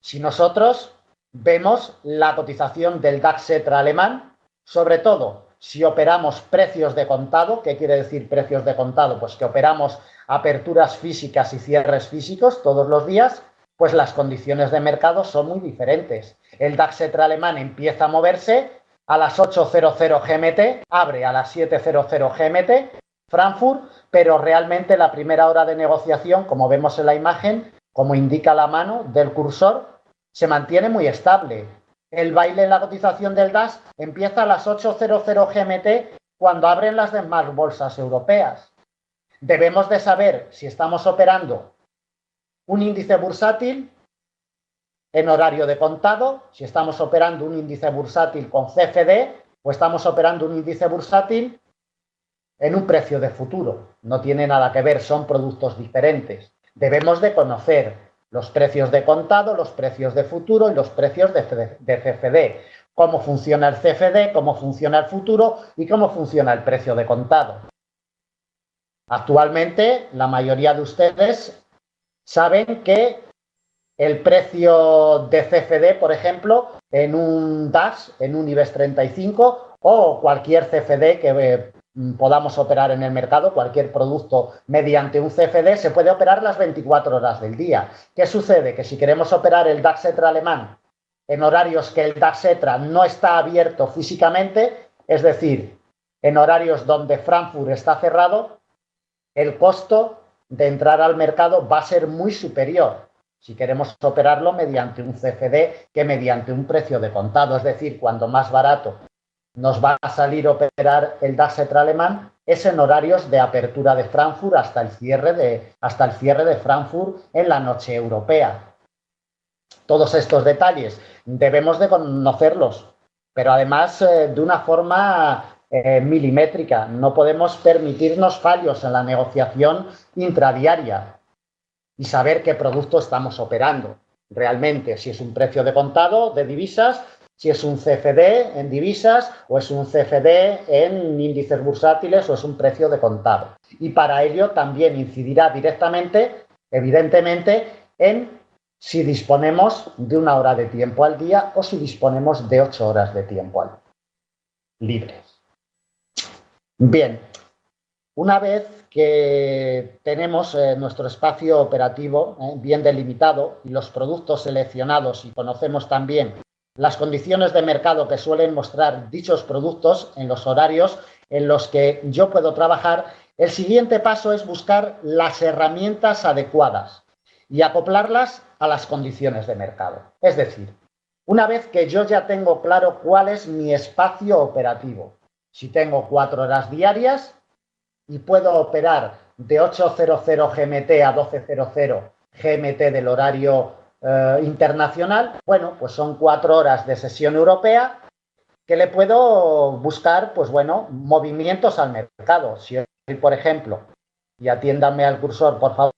Si nosotros vemos la cotización del DAX Etra alemán, sobre todo si operamos precios de contado, ¿qué quiere decir precios de contado? Pues que operamos aperturas físicas y cierres físicos todos los días, pues las condiciones de mercado son muy diferentes. El DAX Etra alemán empieza a moverse a las 8:00 GMT, abre a las 7:00 GMT, Frankfurt, pero realmente la primera hora de negociación, como vemos en la imagen, como indica la mano del cursor, se mantiene muy estable. El baile en la cotización del DAX empieza a las 8:00 GMT cuando abren las demás bolsas europeas. Debemos de saber si estamos operando un índice bursátil en horario de contado, si estamos operando un índice bursátil con CFD o estamos operando un índice bursátil en un precio de futuro. No tiene nada que ver, son productos diferentes. Debemos de conocer los precios de contado, los precios de futuro y los precios de CFD. Cómo funciona el CFD, cómo funciona el futuro y cómo funciona el precio de contado. Actualmente, la mayoría de ustedes saben que el precio de CFD, por ejemplo, en un DAX, en un IBEX 35 o cualquier CFD que podamos operar en el mercado, cualquier producto mediante un CFD, se puede operar las 24 horas del día. ¿Qué sucede? Que si queremos operar el DAX Etra alemán en horarios que el DAX Etra no está abierto físicamente, es decir, en horarios donde Frankfurt está cerrado, el costo de entrar al mercado va a ser muy superior si queremos operarlo mediante un CFD que mediante un precio de contado. Es decir, cuando más barato nos va a salir operar el DAX Etra alemán es en horarios de apertura de Frankfurt hasta el cierre de Frankfurt en la noche europea. Todos estos detalles debemos de conocerlos, pero además de una forma milimétrica. No podemos permitirnos fallos en la negociación intradiaria y saber qué producto estamos operando realmente, si es un precio de contado de divisas, si es un CFD en divisas o es un CFD en índices bursátiles o es un precio de contado. Y para ello también incidirá directamente, evidentemente, en si disponemos de 1 hora de tiempo al día o si disponemos de 8 horas de tiempo al día, libres. Bien, una vez que tenemos nuestro espacio operativo bien delimitado y los productos seleccionados y conocemos también las condiciones de mercado que suelen mostrar dichos productos en los horarios en los que yo puedo trabajar, El siguiente paso es buscar las herramientas adecuadas y acoplarlas a las condiciones de mercado. Es decir, una vez que yo ya tengo claro cuál es mi espacio operativo, si tengo 4 horas diarias y puedo operar de 8:00 GMT a 12:00 GMT del horario internacional, bueno, pues son 4 horas de sesión europea que le puedo buscar, pues bueno, movimientos al mercado. Si hoy, por ejemplo, y atiéndanme al cursor, por favor,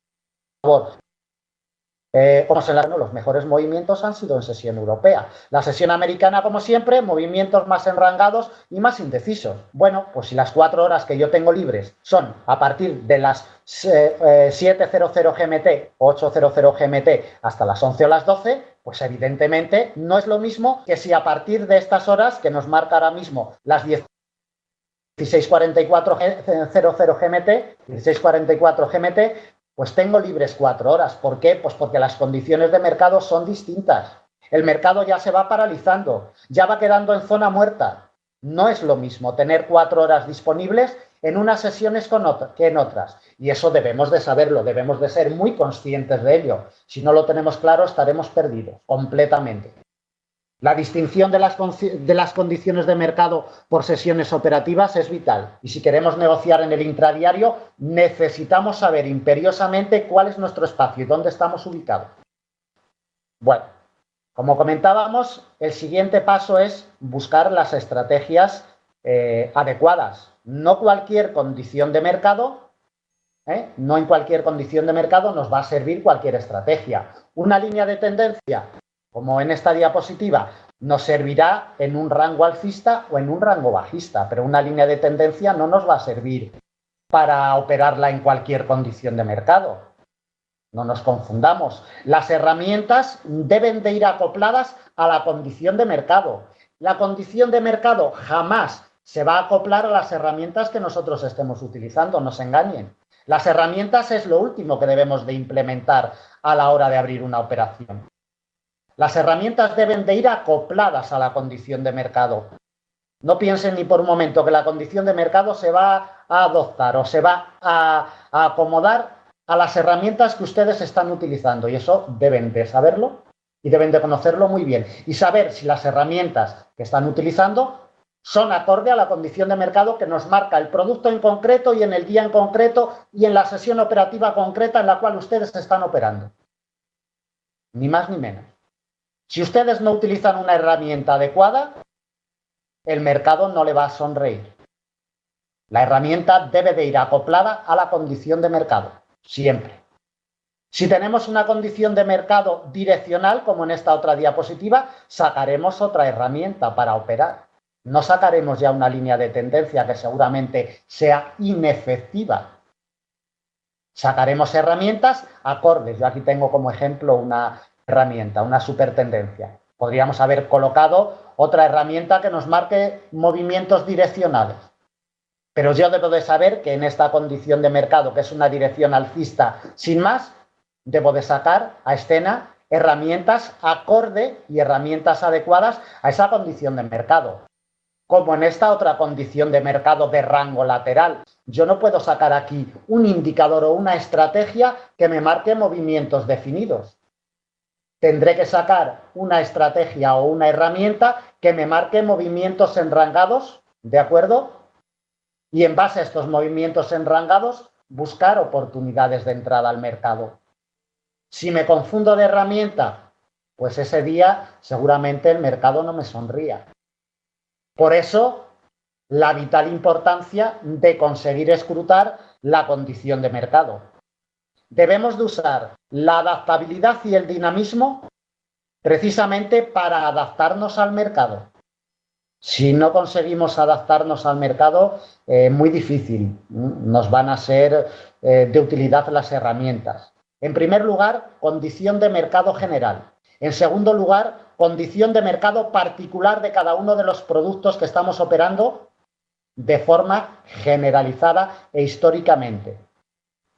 los mejores movimientos han sido en sesión europea. La sesión americana, como siempre, movimientos más enrangados y más indecisos. Bueno, pues si las 4 horas que yo tengo libres son a partir de las 7:00 GMT o 8:00 GMT hasta las 11 o las 12, pues evidentemente no es lo mismo que si a partir de estas horas que nos marca ahora mismo las 16:44 GMT, 16:44 GMT, pues tengo libres 4 horas. ¿Por qué? Pues porque las condiciones de mercado son distintas. El mercado ya se va paralizando, ya va quedando en zona muerta. No es lo mismo tener 4 horas disponibles en unas sesiones que en otras. Y eso debemos de saberlo, debemos de ser muy conscientes de ello. Si no lo tenemos claro, estaremos perdidos completamente. La distinción de las condiciones de mercado por sesiones operativas es vital. Y si queremos negociar en el intradiario, necesitamos saber imperiosamente cuál es nuestro espacio y dónde estamos ubicados. Bueno, como comentábamos, el siguiente paso es buscar las estrategias adecuadas. No cualquier condición de mercado, no en cualquier condición de mercado nos va a servir cualquier estrategia. Una línea de tendencia, como en esta diapositiva, nos servirá en un rango alcista o en un rango bajista, pero una línea de tendencia no nos va a servir para operarla en cualquier condición de mercado. No nos confundamos. Las herramientas deben de ir acopladas a la condición de mercado. La condición de mercado jamás se va a acoplar a las herramientas que nosotros estemos utilizando, no se engañen. Las herramientas es lo último que debemos de implementar a la hora de abrir una operación. Las herramientas deben de ir acopladas a la condición de mercado. No piensen ni por un momento que la condición de mercado se va a adoptar o se va a acomodar a las herramientas que ustedes están utilizando. Y eso deben de saberlo y deben de conocerlo muy bien. Y saber si las herramientas que están utilizando son acorde a la condición de mercado que nos marca el producto en concreto y en el día en concreto y en la sesión operativa concreta en la cual ustedes están operando. Ni más ni menos. Si ustedes no utilizan una herramienta adecuada, el mercado no le va a sonreír. La herramienta debe de ir acoplada a la condición de mercado, siempre. Si tenemos una condición de mercado direccional, como en esta otra diapositiva, sacaremos otra herramienta para operar. No sacaremos ya una línea de tendencia que seguramente sea inefectiva. Sacaremos herramientas acordes. Yo aquí tengo como ejemplo una herramienta, una supertendencia. Podríamos haber colocado otra herramienta que nos marque movimientos direccionales. Pero yo debo de saber que en esta condición de mercado, que es una dirección alcista sin más, debo de sacar a escena herramientas acorde y herramientas adecuadas a esa condición de mercado. Como en esta otra condición de mercado de rango lateral. Yo no puedo sacar aquí un indicador o una estrategia que me marque movimientos definidos. Tendré que sacar una estrategia o una herramienta que me marque movimientos enrangados, ¿de acuerdo? Y en base a estos movimientos enrangados, buscar oportunidades de entrada al mercado. Si me confundo de herramienta, pues ese día seguramente el mercado no me sonría. Por eso, la vital importancia de conseguir escrutar la condición de mercado. Debemos de usar la adaptabilidad y el dinamismo precisamente para adaptarnos al mercado. Si no conseguimos adaptarnos al mercado, muy difícil. Nos van a ser de utilidad las herramientas. En primer lugar, condición de mercado general. En segundo lugar, condición de mercado particular de cada uno de los productos que estamos operando de forma generalizada e históricamente.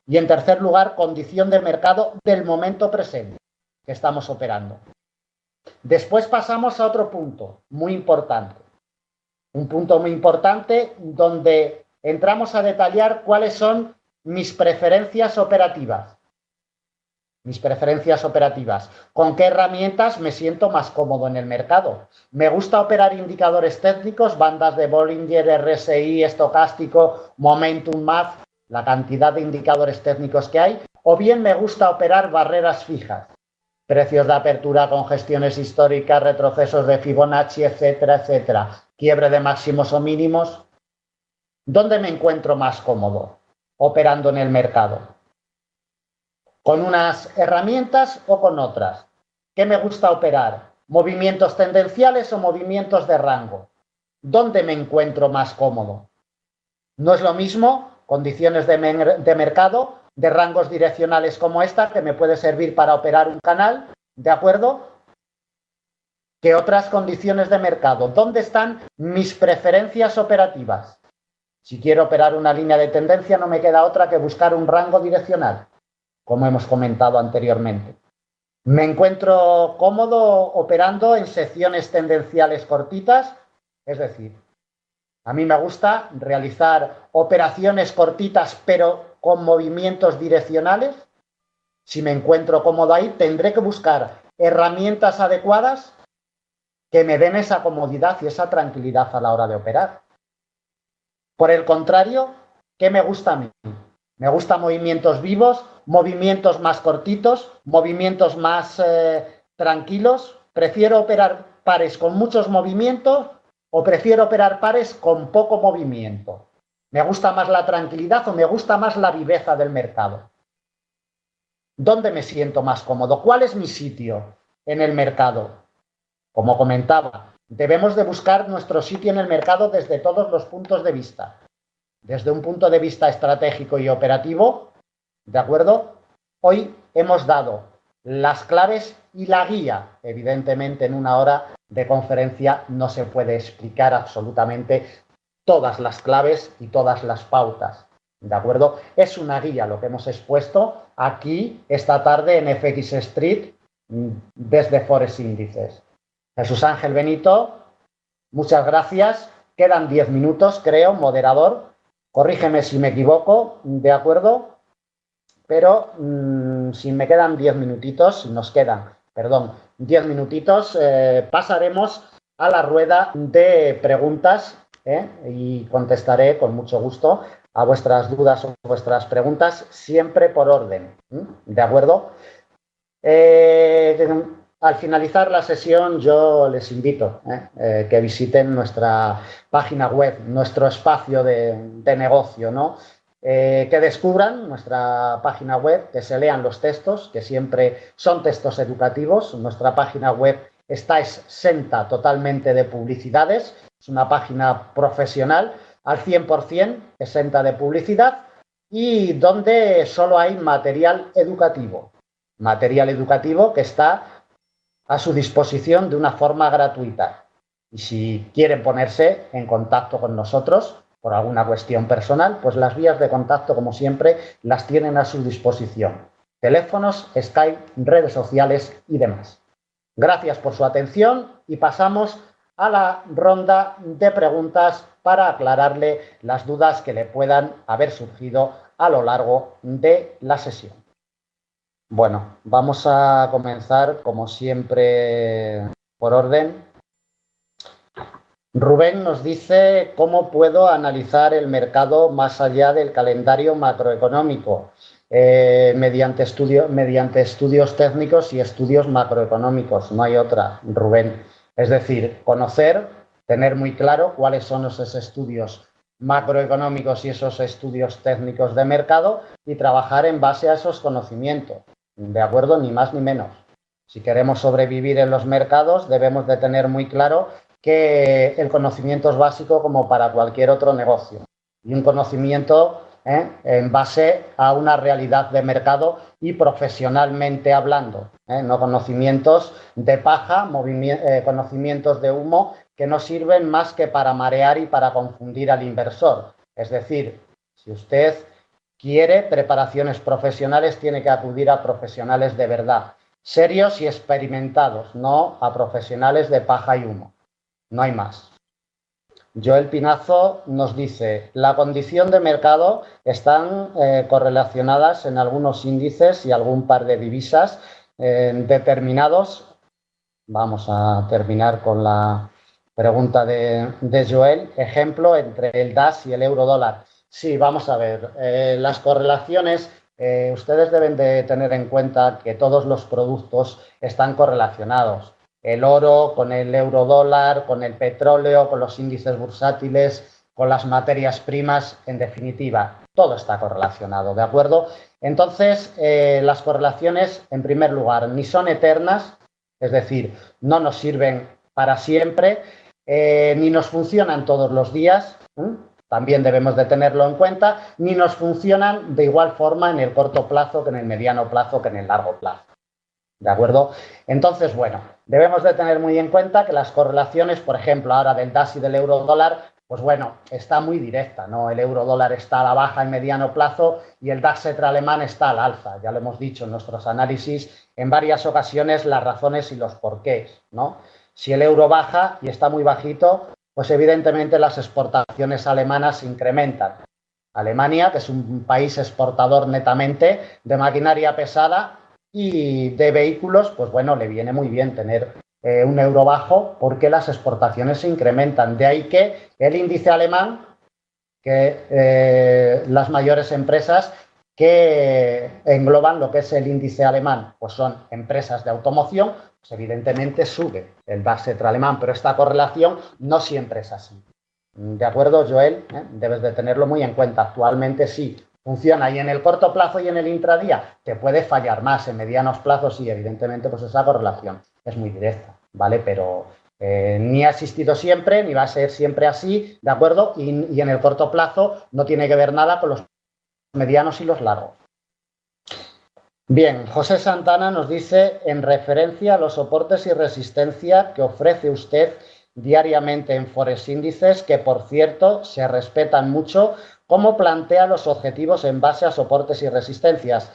Y en tercer lugar, condición de mercado del momento presente que estamos operando. Después pasamos a otro punto muy importante. Un punto muy importante donde entramos a detallar cuáles son mis preferencias operativas. Mis preferencias operativas. ¿Con qué herramientas me siento más cómodo en el mercado? ¿Me gusta operar indicadores técnicos, bandas de Bollinger, RSI, estocástico, Momentum Math, la cantidad de indicadores técnicos que hay? ¿O bien me gusta operar barreras fijas? Precios de apertura, congestiones históricas, retrocesos de Fibonacci, etcétera, etcétera. Quiebre de máximos o mínimos. ¿Dónde me encuentro más cómodo operando en el mercado? ¿Con unas herramientas o con otras? ¿Qué me gusta operar? ¿Movimientos tendenciales o movimientos de rango? ¿Dónde me encuentro más cómodo? No es lo mismo condiciones de mercado, de rangos direccionales como esta, que me puede servir para operar un canal, ¿de acuerdo? Que otras condiciones de mercado. ¿Dónde están mis preferencias operativas? Si quiero operar una línea de tendencia, no me queda otra que buscar un rango direccional, como hemos comentado anteriormente. Me encuentro cómodo operando en secciones tendenciales cortitas, es decir, a mí me gusta realizar operaciones cortitas pero con movimientos direccionales. Si me encuentro cómodo ahí, tendré que buscar herramientas adecuadas que me den esa comodidad y esa tranquilidad a la hora de operar. Por el contrario, ¿qué me gusta a mí? Me gustan movimientos vivos, movimientos más cortitos, movimientos más tranquilos. Prefiero operar pares con muchos movimientos o prefiero operar pares con poco movimiento. ¿Me gusta más la tranquilidad o me gusta más la viveza del mercado? ¿Dónde me siento más cómodo? ¿Cuál es mi sitio en el mercado? Como comentaba, debemos de buscar nuestro sitio en el mercado desde todos los puntos de vista. Desde un punto de vista estratégico y operativo, ¿de acuerdo? Hoy hemos dado las claves y la guía. Evidentemente, en una hora de conferencia no se puede explicar absolutamente todas las claves y todas las pautas, ¿de acuerdo? Es una guía lo que hemos expuesto aquí esta tarde en FX Street desde Forex Índices. Jesús Ángel Benito, muchas gracias. Quedan 10 minutos, creo, moderador. Corrígeme si me equivoco, ¿de acuerdo? Pero si me quedan 10 minutitos, nos quedan, perdón, 10 minutitos, pasaremos a la rueda de preguntas y contestaré con mucho gusto a vuestras dudas o vuestras preguntas, siempre por orden, ¿de acuerdo? Al finalizar la sesión, yo les invito que visiten nuestra página web, nuestro espacio de negocio, ¿no? Que descubran nuestra página web, que se lean los textos, que siempre son textos educativos. Nuestra página web está exenta totalmente de publicidades, es una página profesional, al 100% exenta de publicidad y donde solo hay material educativo que está a su disposición de una forma gratuita. Y si quieren ponerse en contacto con nosotros por alguna cuestión personal, pues las vías de contacto, como siempre, las tienen a su disposición. Teléfonos, Skype, redes sociales y demás. Gracias por su atención y pasamos a la ronda de preguntas para aclararle las dudas que le puedan haber surgido a lo largo de la sesión. Bueno, vamos a comenzar, como siempre, por orden. Rubén nos dice cómo puedo analizar el mercado más allá del calendario macroeconómico, mediante estudios técnicos y estudios macroeconómicos. No hay otra, Rubén. Es decir, conocer, tener muy claro cuáles son esos estudios macroeconómicos y esos estudios técnicos de mercado y trabajar en base a esos conocimientos. ¿De acuerdo? Ni más ni menos. Si queremos sobrevivir en los mercados, debemos de tener muy claro que el conocimiento es básico como para cualquier otro negocio. Y un conocimiento en base a una realidad de mercado y profesionalmente hablando. No conocimientos de paja, conocimientos de humo que no sirven más que para marear y para confundir al inversor. Es decir, si usted quiere preparaciones profesionales, tiene que acudir a profesionales de verdad, serios y experimentados, no a profesionales de paja y humo. No hay más. Joel Pinazo nos dice, la condición de mercado están correlacionadas en algunos índices y algún par de divisas determinados. Vamos a terminar con la pregunta de Joel. Ejemplo, entre el DAX y el eurodólar. Sí, vamos a ver. Las correlaciones, ustedes deben de tener en cuenta que todos los productos están correlacionados. El oro con el eurodólar, con el petróleo, con los índices bursátiles, con las materias primas, en definitiva, todo está correlacionado, ¿de acuerdo? Entonces, las correlaciones, en primer lugar, ni son eternas, es decir, no nos sirven para siempre, ni nos funcionan todos los días, también debemos de tenerlo en cuenta, ni nos funcionan de igual forma en el corto plazo que en el mediano plazo que en el largo plazo. ¿De acuerdo? Entonces, bueno, debemos de tener muy en cuenta que las correlaciones, por ejemplo, ahora del DAX y del eurodólar, pues bueno, está muy directa, ¿no? El eurodólar está a la baja en mediano plazo y el DAX alemán está al alza. Ya lo hemos dicho en nuestros análisis en varias ocasiones las razones y los porqués, ¿no? Si el euro baja y está muy bajito, pues evidentemente las exportaciones alemanas se incrementan. Alemania, que es un país exportador netamente de maquinaria pesada, y de vehículos, pues bueno, le viene muy bien tener un euro bajo porque las exportaciones se incrementan. De ahí que el índice alemán, que las mayores empresas que engloban lo que es el índice alemán, pues son empresas de automoción, pues evidentemente sube el DAX alemán, pero esta correlación no siempre es así. ¿De acuerdo, Joel? Debes de tenerlo muy en cuenta. Actualmente sí funciona, y en el corto plazo y en el intradía te puede fallar más, en medianos plazos sí, evidentemente pues esa correlación es muy directa, ¿vale? Pero ni ha existido siempre, ni va a ser siempre así, ¿de acuerdo? Y en el corto plazo no tiene que ver nada con los medianos y los largos. Bien, José Santana nos dice, en referencia a los soportes y resistencia que ofrece usted diariamente en Forex Índices, que por cierto se respetan mucho, ¿cómo plantea los objetivos en base a soportes y resistencias?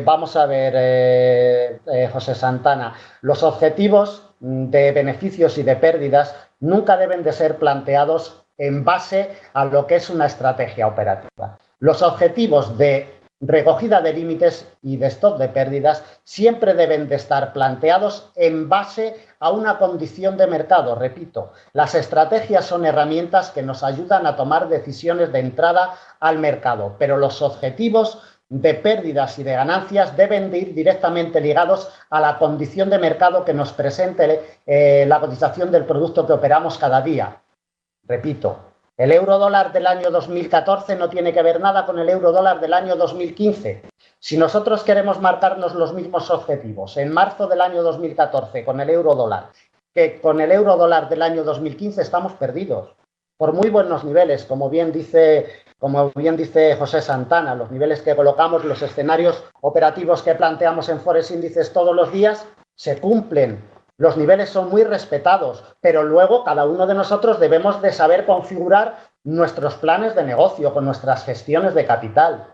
Vamos a ver, José Santana, los objetivos de beneficios y de pérdidas nunca deben de ser planteados en base a lo que es una estrategia operativa. Los objetivos de recogida de límites y de stop de pérdidas siempre deben de estar planteados en base a una condición de mercado. Repito, las estrategias son herramientas que nos ayudan a tomar decisiones de entrada al mercado, pero los objetivos de pérdidas y de ganancias deben de ir directamente ligados a la condición de mercado que nos presente la cotización del producto que operamos cada día. Repito, el eurodólar del año 2014 no tiene que ver nada con el eurodólar del año 2015. Si nosotros queremos marcarnos los mismos objetivos en marzo del año 2014 con el eurodólar que con el eurodólar del año 2015, estamos perdidos. Por muy buenos niveles, como bien dice José Santana, los niveles que colocamos, los escenarios operativos que planteamos en Forex Índices todos los días, se cumplen. Los niveles son muy respetados, pero luego cada uno de nosotros debemos de saber configurar nuestros planes de negocio con nuestras gestiones de capital,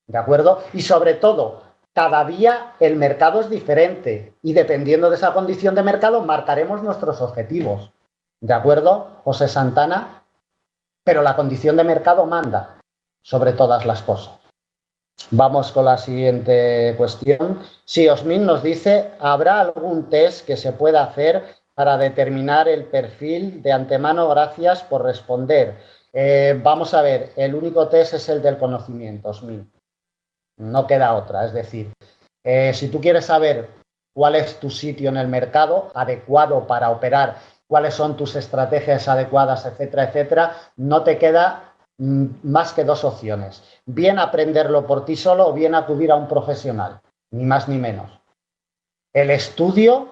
¿de acuerdo? Y sobre todo, cada día el mercado es diferente y dependiendo de esa condición de mercado marcaremos nuestros objetivos, ¿de acuerdo, José Santana? Pero la condición de mercado manda sobre todas las cosas. Vamos con la siguiente cuestión. Sí, Osmin nos dice, ¿habrá algún test que se pueda hacer para determinar el perfil de antemano? Gracias por responder. Vamos a ver, el único test es el del conocimiento, Osmin. No queda otra. Es decir, si tú quieres saber cuál es tu sitio en el mercado adecuado para operar, cuáles son tus estrategias adecuadas, etcétera, etcétera, no te queda más que dos opciones. Bien aprenderlo por ti solo o bien acudir a un profesional, ni más ni menos. El estudio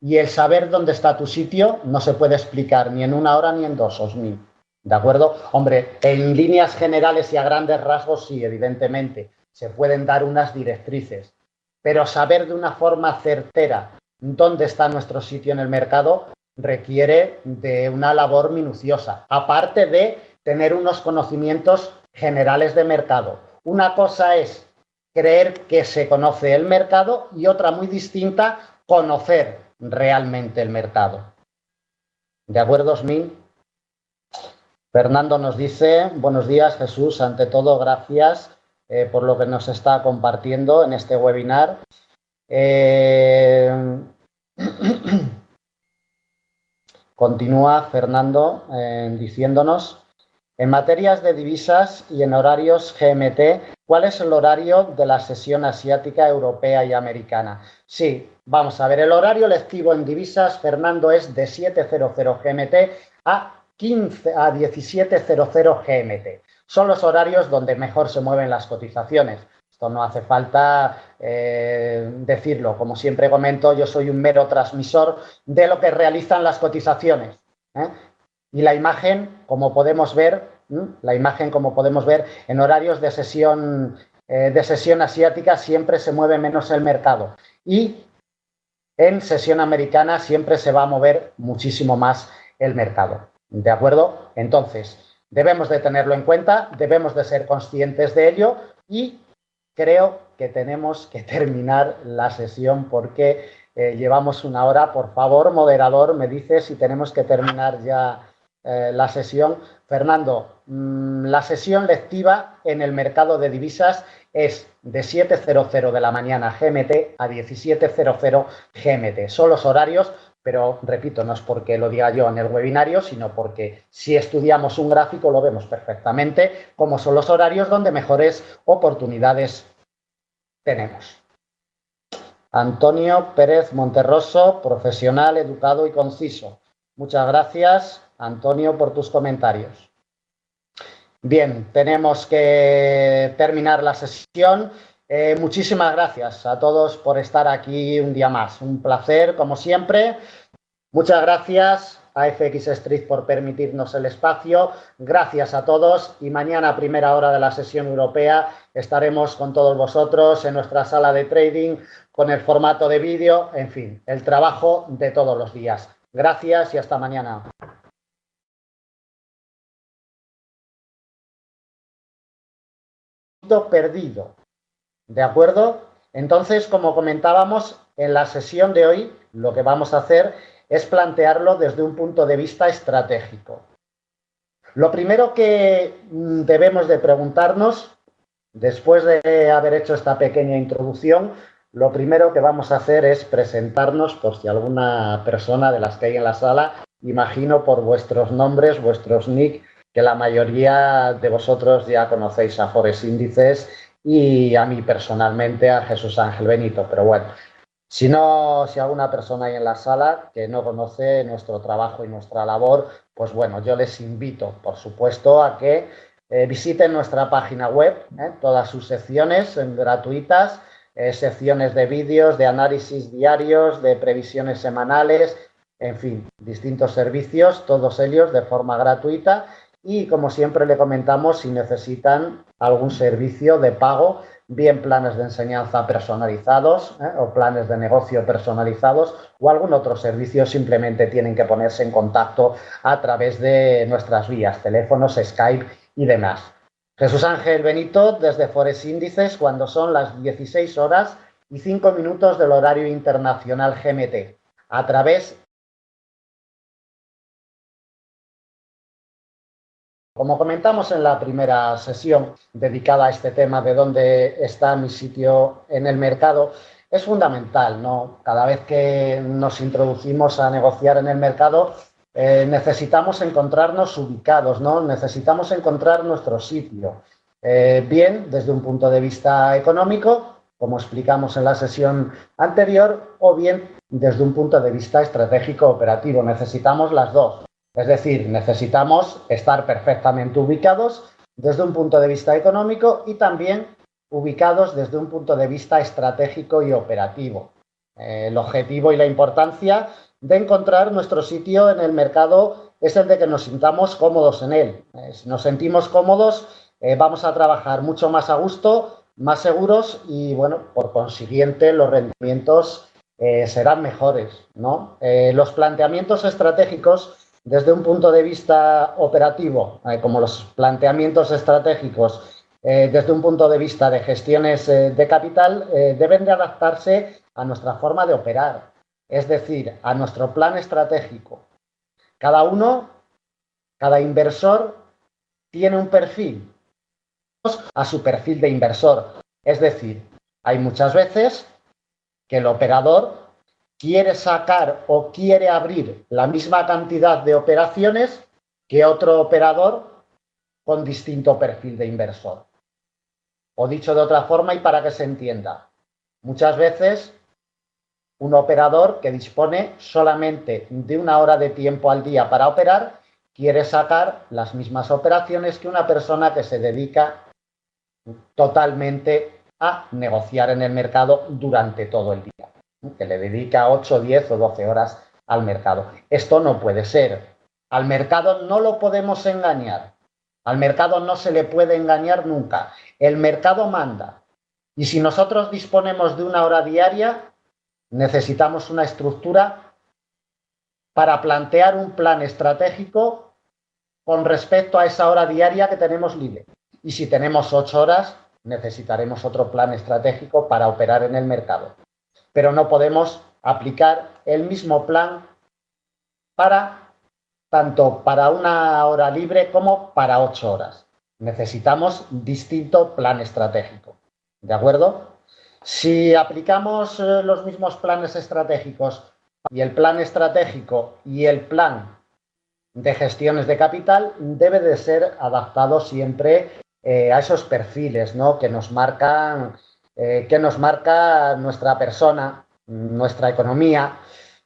y el saber dónde está tu sitio no se puede explicar ni en una hora ni en dos, Osmin. ¿De acuerdo? Hombre, en líneas generales y a grandes rasgos sí, evidentemente, se pueden dar unas directrices, pero saber de una forma certera dónde está nuestro sitio en el mercado requiere de una labor minuciosa, aparte de tener unos conocimientos generales de mercado. Una cosa es creer que se conoce el mercado y otra muy distinta, conocer realmente el mercado. ¿De acuerdo, Osmin? Fernando nos dice, buenos días Jesús, ante todo gracias por lo que nos está compartiendo en este webinar. Continúa Fernando diciéndonos, en materias de divisas y en horarios GMT, ¿cuál es el horario de la sesión asiática, europea y americana? Sí, vamos a ver, el horario lectivo en divisas, Fernando, es de 7:00 GMT a 17:00 GMT. Son los horarios donde mejor se mueven las cotizaciones. Esto no hace falta decirlo. Como siempre comento, yo soy un mero transmisor de lo que realizan las cotizaciones. Y la imagen, como podemos ver, en horarios de sesión asiática siempre se mueve menos el mercado. Y en sesión americana siempre se va a mover muchísimo más el mercado. ¿De acuerdo? Entonces, debemos de tenerlo en cuenta, debemos de ser conscientes de ello y creo que tenemos que terminar la sesión porque llevamos 1 hora. Por favor, moderador, me dice si tenemos que terminar ya la sesión. Fernando, la sesión lectiva en el mercado de divisas es de 7:00 de la mañana GMT a 17:00 GMT. Son los horarios, pero repito, no es porque lo diga yo en el webinario, sino porque si estudiamos un gráfico lo vemos perfectamente cómo son los horarios donde mejores oportunidades tenemos. Antonio Pérez Monterroso, profesional, educado y conciso. Muchas gracias, Antonio, por tus comentarios. Bien, tenemos que terminar la sesión. Muchísimas gracias a todos por estar aquí un día más. Un placer, como siempre. Muchas gracias a FX Street por permitirnos el espacio. Gracias a todos y mañana a primera hora de la sesión europea estaremos con todos vosotros en nuestra sala de trading con el formato de vídeo, en fin, el trabajo de todos los días. Gracias y hasta mañana. Perdido. ¿De acuerdo? Entonces, como comentábamos, en la sesión de hoy lo que vamos a hacer es plantearlo desde un punto de vista estratégico. Lo primero que debemos de preguntarnos, después de haber hecho esta pequeña introducción, lo primero que vamos a hacer es presentarnos, por si alguna persona de las que hay en la sala, imagino por vuestros nombres, vuestros nick, que la mayoría de vosotros ya conocéis a Forex Índices y a mí personalmente, a Jesús Ángel Benito, pero bueno, si alguna persona hay en la sala que no conoce nuestro trabajo y nuestra labor, pues bueno, yo les invito, por supuesto, a que visiten nuestra página web, todas sus secciones gratuitas, secciones de vídeos, de análisis diarios, de previsiones semanales, en fin, distintos servicios, todos ellos de forma gratuita. Y como siempre le comentamos, si necesitan algún servicio de pago, bien planes de enseñanza personalizados o planes de negocio personalizados o algún otro servicio, simplemente tienen que ponerse en contacto a través de nuestras vías, teléfonos, Skype y demás. Jesús Ángel Benito desde Forex Índices cuando son las 16 horas y 5 minutos del horario internacional GMT, a través. Como comentamos en la primera sesión dedicada a este tema de dónde está mi sitio en el mercado, es fundamental, ¿no? Cada vez que nos introducimos a negociar en el mercado, necesitamos encontrarnos ubicados, ¿no? Necesitamos encontrar nuestro sitio. Bien desde un punto de vista económico, como explicamos en la sesión anterior, o bien desde un punto de vista estratégico operativo. Necesitamos las dos. Es decir, necesitamos estar perfectamente ubicados desde un punto de vista económico y también ubicados desde un punto de vista estratégico y operativo. El objetivo y la importancia de encontrar nuestro sitio en el mercado es el de que nos sintamos cómodos en él. Si nos sentimos cómodos, vamos a trabajar mucho más a gusto, más seguros y, bueno, por consiguiente, los rendimientos serán mejores, ¿no? Los planteamientos estratégicos desde un punto de vista operativo, como los planteamientos estratégicos desde un punto de vista de gestiones de capital, deben de adaptarse a nuestra forma de operar, es decir, a nuestro plan estratégico. Cada uno Cada inversor tiene un perfil a su perfil de inversor. Es decir, hay muchas veces que el operador quiere sacar o quiere abrir la misma cantidad de operaciones que otro operador con distinto perfil de inversor. O dicho de otra forma y para que se entienda, muchas veces un operador que dispone solamente de 1 hora de tiempo al día para operar quiere sacar las mismas operaciones que una persona que se dedica totalmente a negociar en el mercado durante todo el día, que le dedica 8, 10 o 12 horas al mercado. Esto no puede ser. Al mercado no lo podemos engañar. Al mercado no se le puede engañar nunca. El mercado manda. Y si nosotros disponemos de 1 hora diaria, necesitamos una estructura para plantear un plan estratégico con respecto a esa hora diaria que tenemos libre. Y si tenemos 8 horas, necesitaremos otro plan estratégico para operar en el mercado. Pero no podemos aplicar el mismo plan tanto para 1 hora libre como para 8 horas. Necesitamos distinto plan estratégico. ¿De acuerdo? Si aplicamos los mismos planes estratégicos y el plan estratégico y el plan de gestiones de capital debe de ser adaptado siempre a esos perfiles, ¿no?, que nos marca nuestra persona, nuestra economía.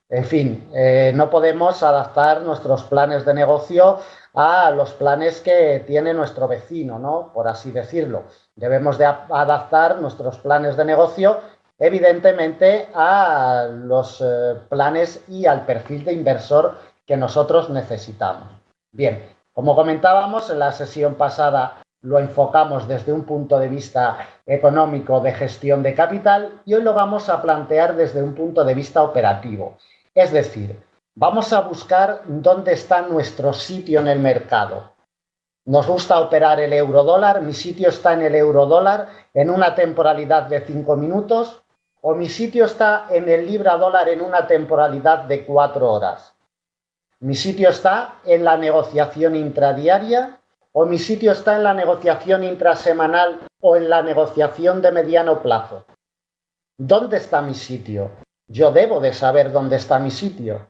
En fin, no podemos adaptar nuestros planes de negocio a los planes que tiene nuestro vecino, ¿no?, por así decirlo. Debemos de adaptar nuestros planes de negocio, evidentemente, a los planes y al perfil de inversor que nosotros necesitamos. Bien, como comentábamos en la sesión pasada, lo enfocamos desde un punto de vista económico de gestión de capital y hoy lo vamos a plantear desde un punto de vista operativo. Es decir, vamos a buscar dónde está nuestro sitio en el mercado. Nos gusta operar el euro-dólar, mi sitio está en el euro-dólar en una temporalidad de 5 minutos o mi sitio está en el libra-dólar en una temporalidad de 4 horas. Mi sitio está en la negociación intradiaria o mi sitio está en la negociación intrasemanal o en la negociación de mediano plazo. ¿Dónde está mi sitio? Yo debo de saber dónde está mi sitio.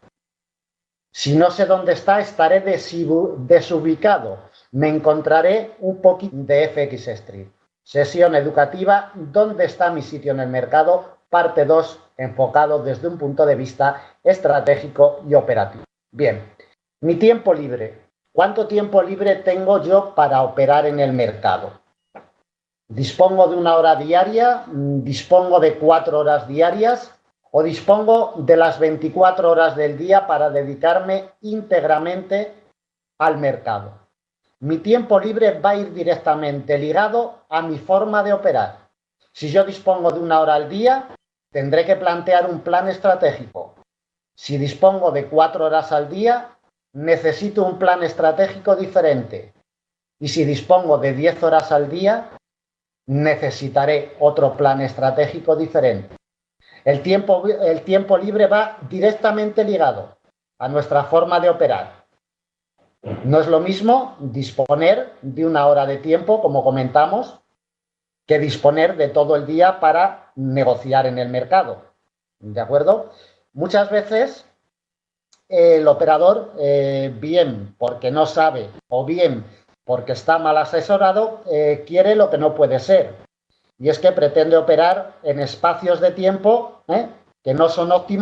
Si no sé dónde está, estaré desubicado. Me encontraré un poquito de FX Street. Sesión educativa, ¿dónde está mi sitio en el mercado? Parte 2, enfocado desde un punto de vista estratégico y operativo. Bien, mi tiempo libre. ¿Cuánto tiempo libre tengo yo para operar en el mercado? ¿Dispongo de 1 hora diaria? ¿Dispongo de 4 horas diarias? ¿O dispongo de las 24 horas del día para dedicarme íntegramente al mercado? Mi tiempo libre va a ir directamente ligado a mi forma de operar. Si yo dispongo de 1 hora al día, tendré que plantear un plan estratégico. Si dispongo de 4 horas al día, necesito un plan estratégico diferente. Y si dispongo de 10 horas al día, necesitaré otro plan estratégico diferente. El tiempo libre va directamente ligado a nuestra forma de operar. No es lo mismo disponer de 1 hora de tiempo, como comentamos, que disponer de todo el día para negociar en el mercado. ¿De acuerdo? Muchas veces el operador, bien porque no sabe o bien porque está mal asesorado, quiere lo que no puede ser. Y es que pretende operar en espacios de tiempo que no son óptimos